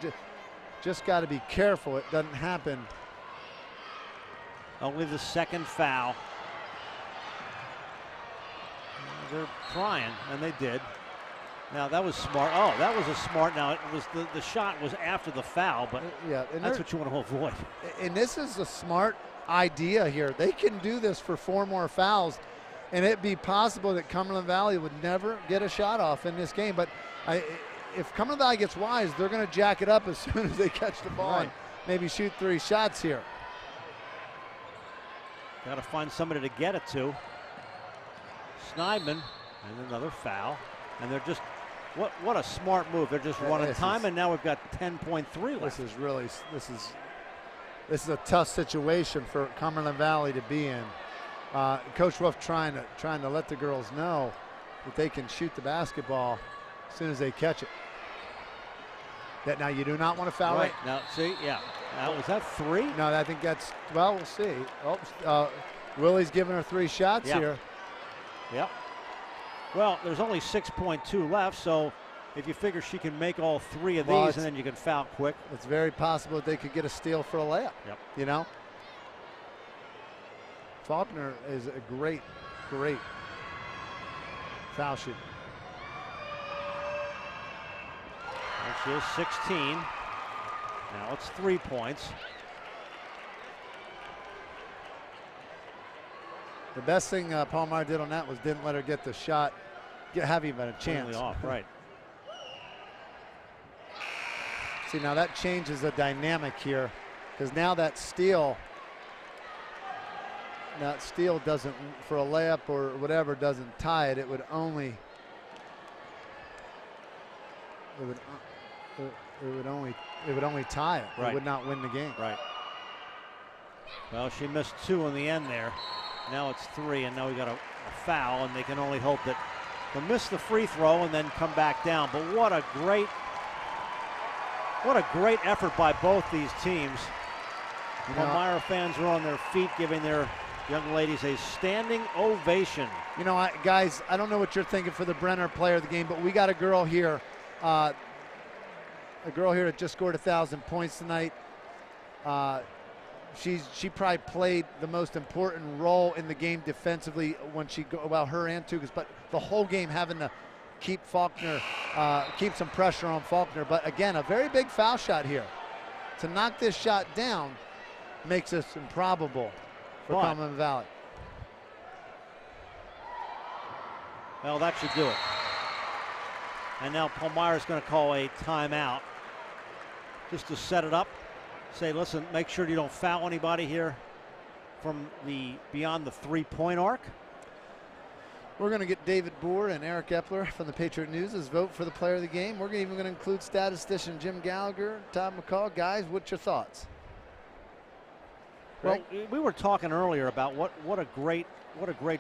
just got to be careful it doesn't happen. Only the second foul. They're trying, and they did. Now that was smart. Oh, that was a smart. Now it was the shot was after the foul, but yeah, and that's what you want to avoid. And this is a smart idea here. They can do this for 4 more fouls, and it'd be possible that Cumberland Valley would never get a shot off in this game. But if Cumberland Valley gets wise, they're going to jack it up as soon as they catch the ball and maybe shoot 3 shots here. Got to find somebody to get it to. Snyman, and another foul. And they're just, what a smart move. They're just running time, and now we've got 10.3 left. This is a tough situation for Cumberland Valley to be in. Coach Wolf trying to let the girls know that they can shoot the basketball as soon as they catch it. That now you do not want to foul right. Now, see, yeah. Was that 3? No, I think that's, well, we'll see. Oh, Willie's giving her 3 shots here. Yep. Well, there's only 6.2 left, so if you figure she can make all 3 of these and then you can foul quick. It's very possible that they could get a steal for a layup. Yep. You know? Faulkner is a great foul shooter. And she is 16. Now it's 3 points. The best thing Palmyra did on that was didn't let her get the shot, have even a chance. Off, right. See, now that changes the dynamic here, because now that steal doesn't, for a layup or whatever, doesn't tie it. It would only tie it. Right. It would not win the game. Right. Well, she missed 2 in the end there. Now it's 3, and now we got a foul, and they can only hope that they'll miss the free throw and then come back down. But what a great effort by both these teams. Palmyra fans are on their feet giving their young ladies a standing ovation. You know, guys, I don't know what you're thinking for the Brenner player of the game, but we got a girl here that just scored 1,000 points tonight. She probably played the most important role in the game defensively when her and Tukas, but the whole game having to keep Faulkner, keep some pressure on Faulkner. But again, a very big foul shot here. To knock this shot down makes this improbable for Cumberland Valley. Well, that should do it. And now Palmyra's going to call a timeout just to set it up. Say, listen, make sure you don't foul anybody here from beyond the 3-point arc. We're going to get David Boer and Eric Epler from the Patriot News as vote for the player of the game. We're even going to include statistician Jim Gallagher, Todd McCall. Guys, what's your thoughts? Well, we were talking earlier about what a great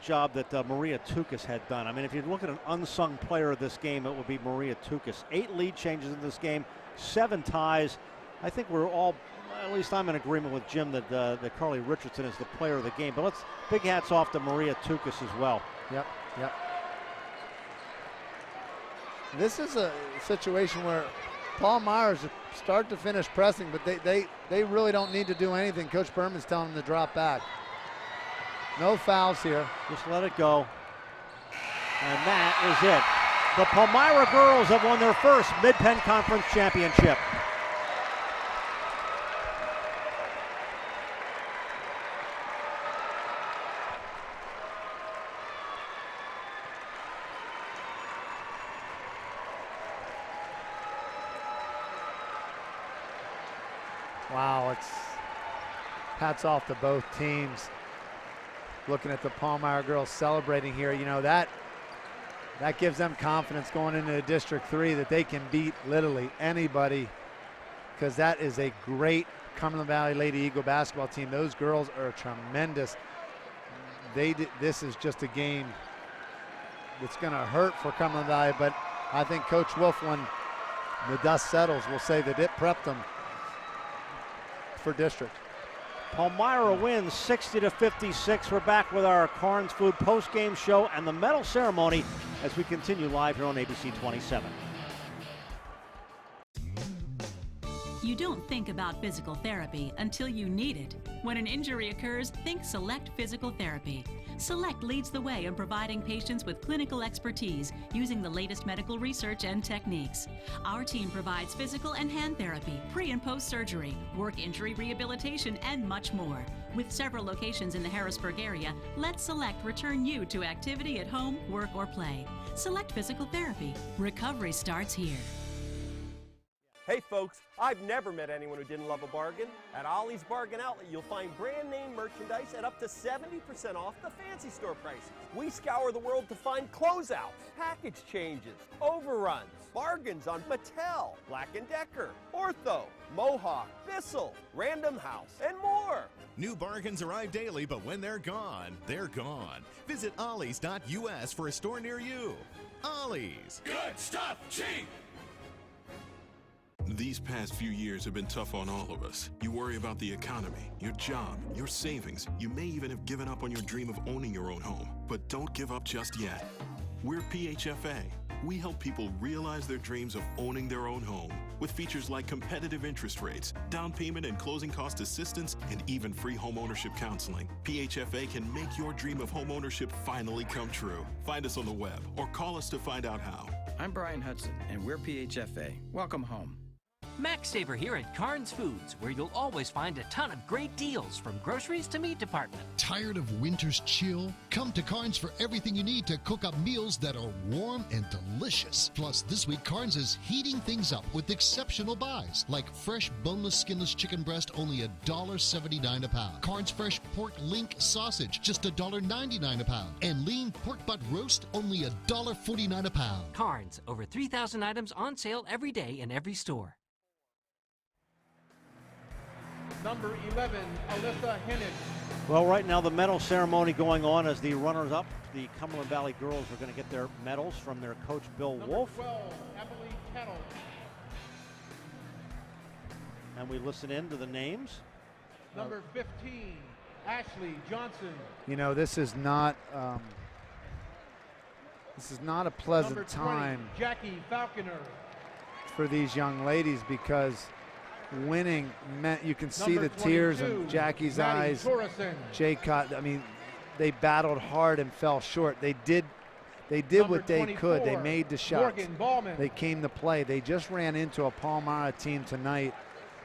job that Maria Tukas had done. I mean, if you look at an unsung player of this game, it would be Maria Tukas. 8 lead changes in this game, 7 ties. I think we're all, at least I'm in agreement with Jim that Carly Richardson is the player of the game. But big hats off to Maria Tukas as well. Yep. This is a situation where Palmyra's start to finish pressing, but they really don't need to do anything. Coach Berman's telling them to drop back. No fouls here. Just let it go. And that is it. The Palmyra girls have won their first Mid-Penn Conference championship. Wow, it's hats off to both teams. Looking at the Palmyra girls celebrating here, you know, that gives them confidence going into District 3 that they can beat literally anybody, because that is a great Cumberland Valley Lady Eagle basketball team. Those girls are tremendous. This is just a game that's going to hurt for Cumberland Valley, but I think Coach Wolf, when the dust settles, will say that it prepped them for district. Palmyra wins 60-56. We're back with our Carnes Food post-game show and the medal ceremony as we continue live here on ABC 27. You don't think about physical therapy until you need it. When an injury occurs, think Select Physical Therapy. Select leads the way in providing patients with clinical expertise using the latest medical research and techniques. Our team provides physical and hand therapy, pre- and post-surgery, work injury rehabilitation, and much more. With several locations in the Harrisburg area, let Select return you to activity at home, work, or play. Select Physical Therapy. Recovery starts here. Hey folks, I've never met anyone who didn't love a bargain. At Ollie's Bargain Outlet, you'll find brand name merchandise at up to 70% off the fancy store prices. We scour the world to find closeouts, package changes, overruns, bargains on Mattel, Black & Decker, Ortho, Mohawk, Bissell, Random House, and more. New bargains arrive daily, but when they're gone, they're gone. Visit ollies.us for a store near you. Ollie's. Good stuff, cheap! These past few years have been tough on all of us. You worry about the economy, your job, your savings. You may even have given up on your dream of owning your own home. But don't give up just yet. We're PHFA. we help people realize their dreams of owning their own home with features like competitive interest rates, down payment and closing cost assistance, and even free home ownership counseling. PHFA can make your dream of home ownership finally come true. Find us on the web or call us to find out how. I'm Brian Hudson, and we're PHFA. Welcome home. Max Saver here at Carnes Foods, where you'll always find a ton of great deals from groceries to meat department. Tired of winter's chill? Come to Carnes for everything you need to cook up meals that are warm and delicious. Plus, this week Carnes is heating things up with exceptional buys, like fresh boneless skinless chicken breast, only $1.79 a pound. Carnes fresh pork link sausage, just $1.99 a pound. And lean pork butt roast, only $1.49 a pound. Carnes, over 3,000 items on sale every day in every store. Number 11, Alyssa Hennig. Well, right now the medal ceremony going on as the runners-up, the Cumberland Valley girls, are going to get their medals from their coach, Bill Wolf. 12, Emily Kettle. And we listen in to the names. Number 15, Ashley Johnson. You know, this is not a pleasant Number 20, time Jackie Falconer. for these young ladies, because winning meant, you can see Number the tears 22, in Jackie's Maddie eyes. Torreson. I mean, they battled hard and fell short. They did Number what they could. They 24, made the shots. Morgan Ballman. They came to play. They just ran into a Palmyra team tonight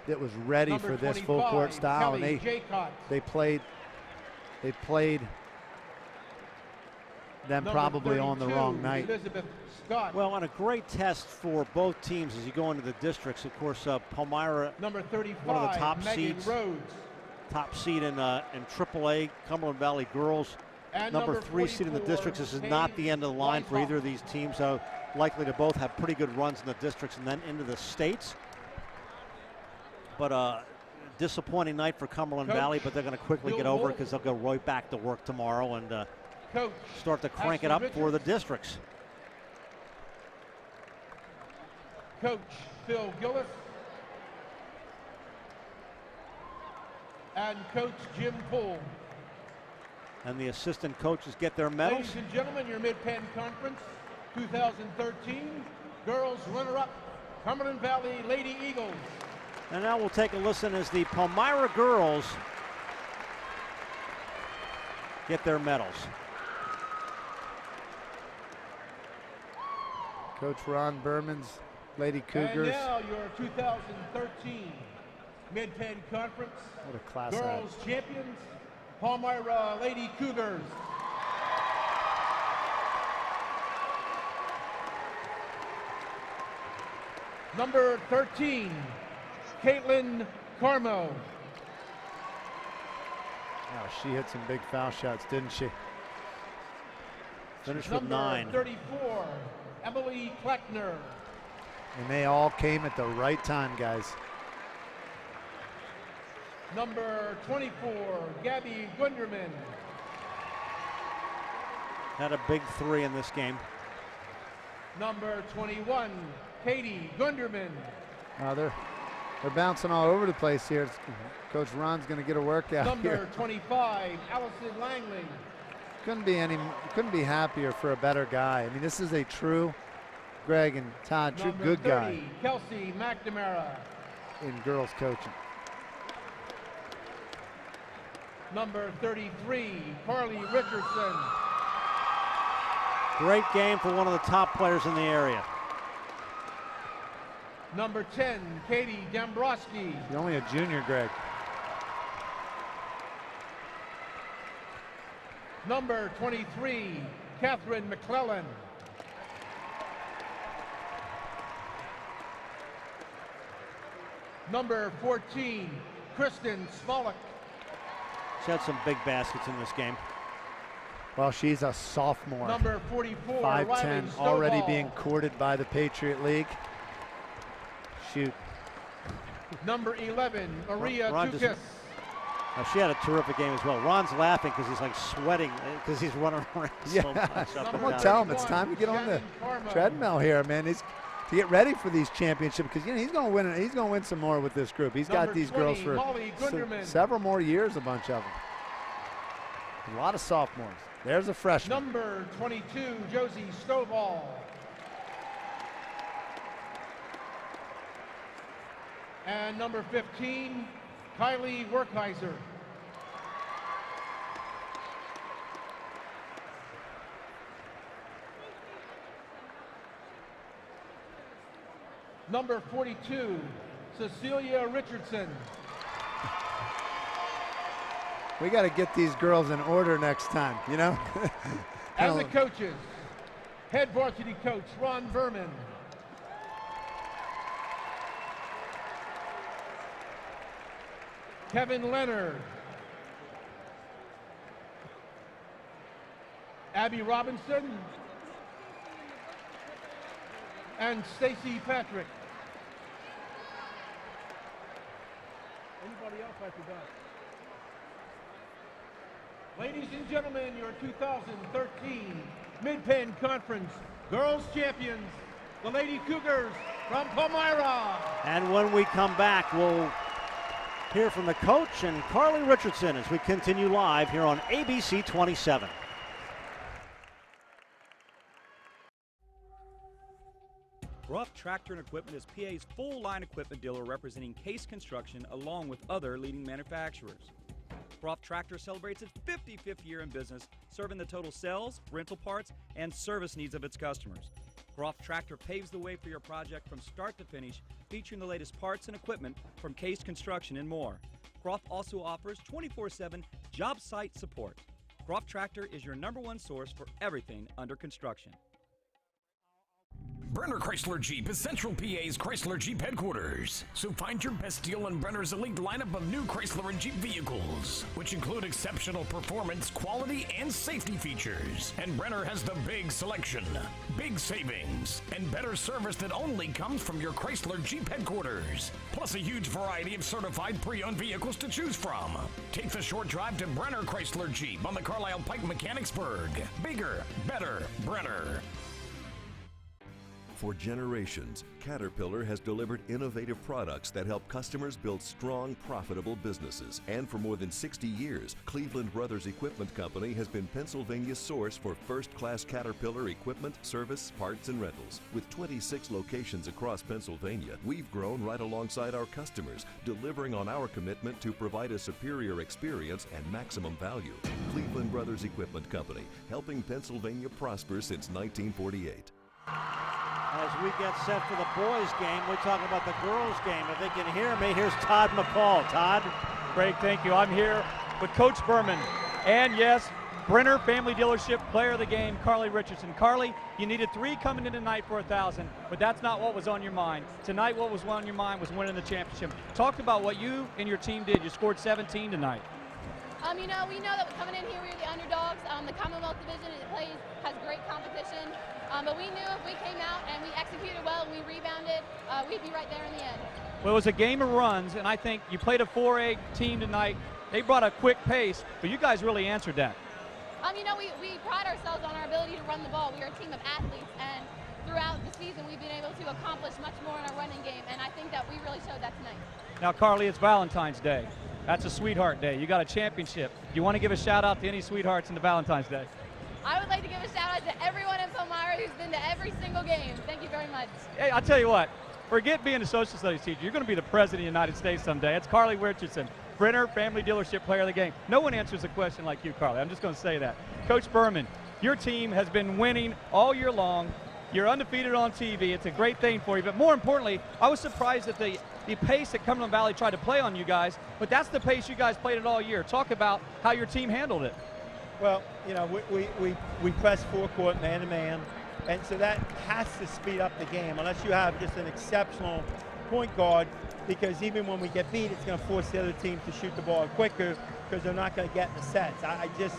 that was ready Number for this 25, full court style, Kelly and Jaycott. they played them Number probably on the 32, wrong night. Elizabeth Scott. Well, and a great test for both teams as you go into the districts. Of course, Palmyra, Number 35, one of the top Megan seeds, Rhodes. top seed in AAA, Cumberland Valley girls. And Number 3 seed in the 44, districts. This is not the end of the line for either of these teams. So likely to both have pretty good runs in the districts and then into the states. But disappointing night for Cumberland Coach Valley, but they're going to quickly Bill get over it Wolf. because they'll go right back to work tomorrow and Coach start to crank it Ashley up for the Richards. districts. Coach Phil Gillis. And Coach Jim Poole. And the assistant coaches get their medals. Ladies and gentlemen, your Mid-Penn Conference 2013 girls runner-up, Cumberland Valley Lady Eagles. And now we'll take a listen as the Palmyra girls get their medals. Coach Ron Berman's Lady Cougars. And now your 2013 Mid-Penn Conference What a class girls act. champions, Palmyra Lady Cougars. Number 13, Caitlin Carmo. Oh, she hit some big foul shots, didn't she? Finished with Number 9. 34, Emily Kleckner. And they all came at the right time, guys. Number 24, Gabby Gunderman. Had a big 3 in this game. Number 21, Katie Gunderman. They're bouncing all over the place here. Coach Ron's going to get a workout Number here. 25, Allison Langley. Couldn't be happier for a better guy. I mean, this is a true, Greg and Todd, true Number good 30, guy Kelsey McNamara. in girls coaching. Number 33, Carly Richardson. Great game for one of the top players in the area. Number 10, Katie Dombrowski. She's only a junior, Greg. Number 23, Catherine McClellan. Number 14, Kristen Smolik. She had some big baskets in this game. Well, she's a sophomore. Number 44, 5'10", Riley already Stovall. being courted by the Patriot League. Shoot. Number 11, Maria Ron Tukis. She had a terrific game as well. Ron's laughing because he's like sweating because he's running around so much. Up and I'm gonna down. tell him it's time to get on the treadmill here, man. He's to get ready for these championships because he's gonna win. He's gonna win some more with this group. He's got Number these 20, girls for Molly Gunderman. several more years. A bunch of them. A lot of sophomores. There's a freshman. Number 22, Josie Stovall. And number 15, Kylie Werkheiser. Number 42, Cecilia Richardson. We got to get these girls in order next time, you know? And the coaches, head varsity coach Ron Berman. Kevin Leonard. Abby Robinson. And Stacy Patrick. Anybody else I forgot? Ladies and gentlemen, your 2013 Mid-Penn Conference Girls Champions, the Lady Cougars from Palmyra. And when we come back, we'll hear from the coach and Carly Richardson as we continue live here on ABC 27. Ruff Tractor and Equipment is PA's full-line equipment dealer representing Case Construction along with other leading manufacturers. Ruff Tractor celebrates its 55th year in business, serving the total sales, rental parts, and service needs of its customers. Ruff Tractor paves the way for your project from start to finish, featuring the latest parts and equipment from Case Construction and more. Ruff also offers 24/7 job site support. Ruff Tractor is your #1 source for everything under construction. Brenner Chrysler Jeep is Central PA's Chrysler Jeep headquarters. So find your best deal on Brenner's elite lineup of new Chrysler and Jeep vehicles, which include exceptional performance, quality, and safety features. And Brenner has the big selection, big savings, and better service that only comes from your Chrysler Jeep headquarters. Plus a huge variety of certified pre-owned vehicles to choose from. Take the short drive to Brenner Chrysler Jeep on the Carlisle Pike Mechanicsburg. Bigger, better, Brenner. For generations, Caterpillar has delivered innovative products that help customers build strong, profitable businesses. And for more than 60 years, Cleveland Brothers Equipment Company has been Pennsylvania's source for first-class Caterpillar equipment, service, parts, and rentals. With 26 locations across Pennsylvania, we've grown right alongside our customers, delivering on our commitment to provide a superior experience and maximum value. Cleveland Brothers Equipment Company, helping Pennsylvania prosper since 1948. As we get set for the boys' game, we're talking about the girls' game. If they can hear me, here's Todd McCall. Todd? Greg, thank you. I'm here with Coach Berman. And yes, Brenner Family Dealership Player of the Game, Carly Richardson. Carly, you needed 3 coming in tonight for 1,000, but that's not what was on your mind. Tonight, what was on your mind was winning the championship. Talk about what you and your team did. You scored 17 tonight. We know that coming in here, we were the underdogs. The Commonwealth Division has great competition. But we knew if we came out and we executed well and we rebounded, we'd be right there in the end. Well, it was a game of runs, and I think you played a 4A team tonight. They brought a quick pace, but you guys really answered that. We pride ourselves on our ability to run the ball. We are a team of athletes, and throughout the season, we've been able to accomplish much more in our running game, and I think that we really showed that tonight. Now, Carly, it's Valentine's Day. That's a sweetheart day. You got a championship. Do you want to give a shout out to any sweethearts in the Valentine's Day? I would like to give a shout out to everyone in Palmyra who's been to every single game. Thank you very much. Hey, I'll tell you what, forget being a social studies teacher. You're going to be the president of the United States someday. It's Carly Richardson, Brenner Family Dealership Player of the Game. No one answers a question like you, Carly. I'm just going to say that. Coach Berman, your team has been winning all year long. You're undefeated on TV. It's a great thing for you. But more importantly, I was surprised at the pace that Cumberland Valley tried to play on you guys, but that's the pace you guys played it all year. Talk about how your team handled it. Well, we press forecourt man-to-man, and so that has to speed up the game unless you have just an exceptional point guard, because even when we get beat, it's going to force the other team to shoot the ball quicker because they're not going to get in the sets. I just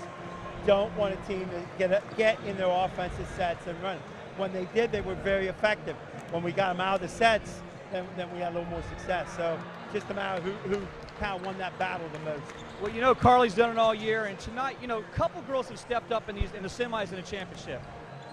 don't want a team to get in their offensive sets and run. When they did, they were very effective. When we got them out of the sets, then we had a little more success. So just a matter of who kind of won that battle the most. Well, Carly's done it all year, and tonight, a couple girls have stepped up in the semis in the championship.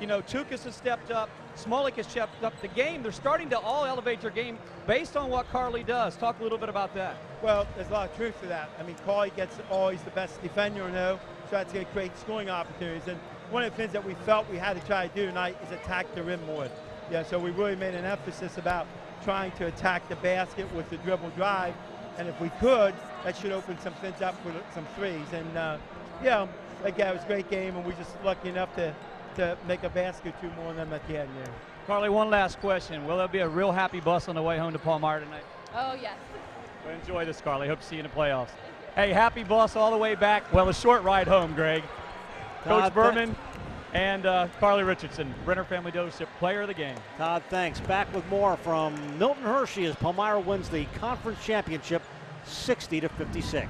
Tukas has stepped up, Smolik has stepped up. The game, they're starting to all elevate their game based on what Carly does. Talk a little bit about that. Well, there's a lot of truth to that. Carly gets always the best defender, so that's going to create scoring opportunities. And one of the things that we felt we had to try to do tonight is attack the rim more. Yeah, so we really made an emphasis about trying to attack the basket with the dribble drive, and if we could, that should open some things up for some threes. And yeah, again, it was a great game, and we just lucky enough to make a basket or two more than them at the end there. Carly, one last question. Will there be a real happy bus on the way home to Palmyra tonight? Oh, yes. Well, enjoy this, Carly. Hope to see you in the playoffs. Hey, happy bus all the way back. Well, a short ride home, Greg. Coach Berman and Carly Richardson, Brenner Family Dealership Player of the Game. Todd, thanks. Back with more from Milton Hershey as Palmyra wins the conference championship 60-56.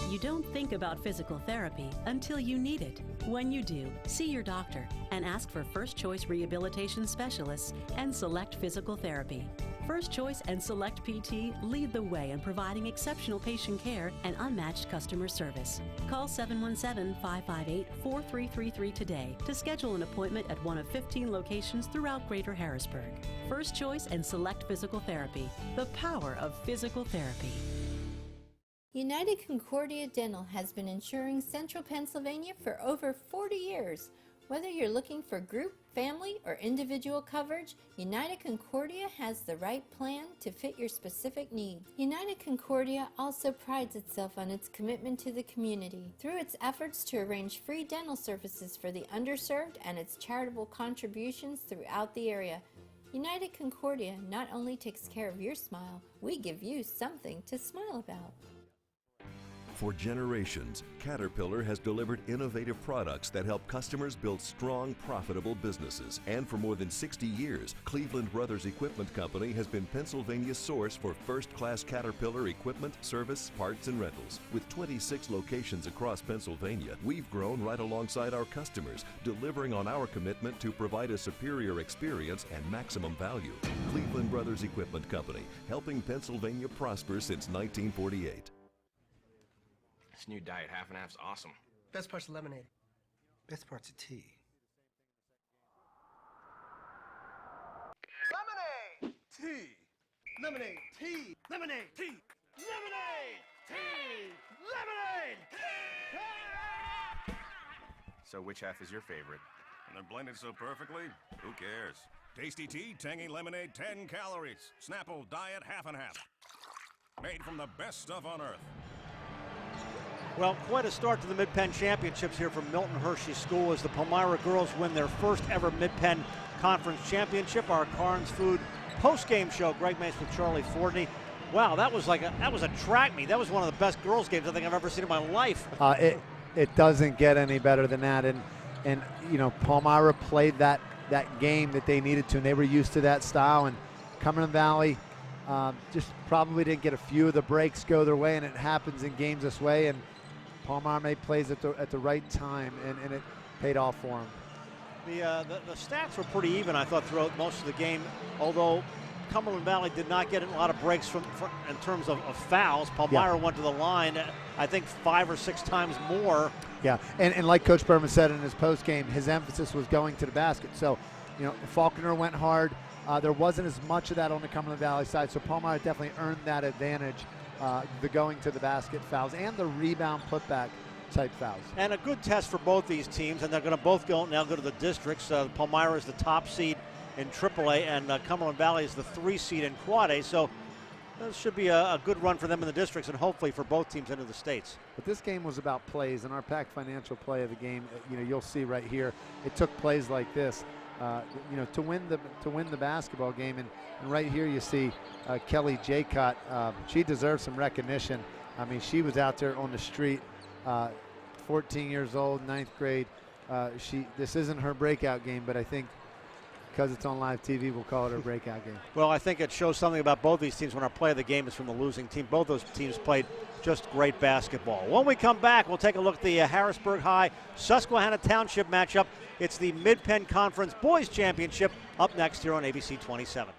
You don't think about physical therapy until you need it. When you do, see your doctor and ask for First Choice Rehabilitation Specialists and Select Physical Therapy. First Choice and Select PT lead the way in providing exceptional patient care and unmatched customer service. Call 717-558-4333 today to schedule an appointment at one of 15 locations throughout Greater Harrisburg. First Choice and Select Physical Therapy, the power of physical therapy. United Concordia Dental has been insuring Central Pennsylvania for over 40 years. Whether you're looking for group, family, or individual coverage, United Concordia has the right plan to fit your specific needs. United Concordia also prides itself on its commitment to the community through its efforts to arrange free dental services for the underserved and its charitable contributions throughout the area. United Concordia not only takes care of your smile, we give you something to smile about. For generations, Caterpillar has delivered innovative products that help customers build strong, profitable businesses. And for more than 60 years, Cleveland Brothers Equipment Company has been Pennsylvania's source for first-class Caterpillar equipment, service, parts, and rentals. With 26 locations across Pennsylvania, we've grown right alongside our customers, delivering on our commitment to provide a superior experience and maximum value. Cleveland Brothers Equipment Company, helping Pennsylvania prosper since 1948. This new diet, half and half's awesome. Best part's lemonade. Best part's of tea. Lemonade! Tea! Lemonade! Tea! Lemonade! Tea! Lemonade! Tea! Lemonade! So which half is your favorite? And they're blended so perfectly, who cares? Tasty tea, tangy lemonade, 10 calories. Snapple diet, half and half. Made from the best stuff on earth. Well, quite a start to the Mid-Penn Championships here from Milton Hershey School as the Palmyra girls win their first ever Mid-Penn Conference Championship. Our Carnes Food post-game show. Greg Mace with Charlie Fordney. Wow, that was a track meet. That was one of the best girls games I think I've ever seen in my life. It doesn't get any better than that, and you know, Palmyra played that game that they needed to, and they were used to that style. And Cumberland Valley just probably didn't get a few of the breaks go their way, and it happens in games this way. And Palmyra made plays at the right time, and it paid off for him. The stats were pretty even, I thought, throughout most of the game, although Cumberland Valley did not get a lot of breaks from in terms of fouls. Palmyra went to the line, I think, 5 or 6 times more. Yeah, and like Coach Berman said in his postgame, his emphasis was going to the basket. So, you know, Faulkner went hard. There wasn't as much of that on the Cumberland Valley side, so Palmyra definitely earned that advantage. The going to the basket fouls and the rebound putback type fouls. And a good test for both these teams, and they're going to both go to the districts. Palmyra is the top seed in AAA, and Cumberland Valley is the 3 seed in Quad A. So this should be a good run for them in the districts, and hopefully for both teams into the states. But this game was about plays, and our packed financial play of the game, you know, you'll see right here, it took plays like this, you know, to win the basketball game. And right here you see Kelly Jaycott. She deserves some recognition. I mean, she was out there on the street, 14 years old, 9th grade. This isn't her breakout game, but I think because it's on live TV, we'll call it her breakout game. Well, I think it shows something about both these teams when our play of the game is from the losing team. Both those teams played just great basketball. When we come back, we'll take a look at the Harrisburg High Susquehanna Township matchup. It's the Mid-Penn Conference Boys Championship up next here on ABC 27.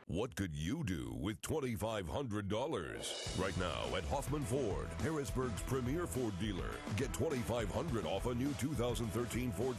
What could you do with $2,500? Right now at Hoffman Ford, Harrisburg's premier Ford dealer. Get $2,500 off a new 2013 Ford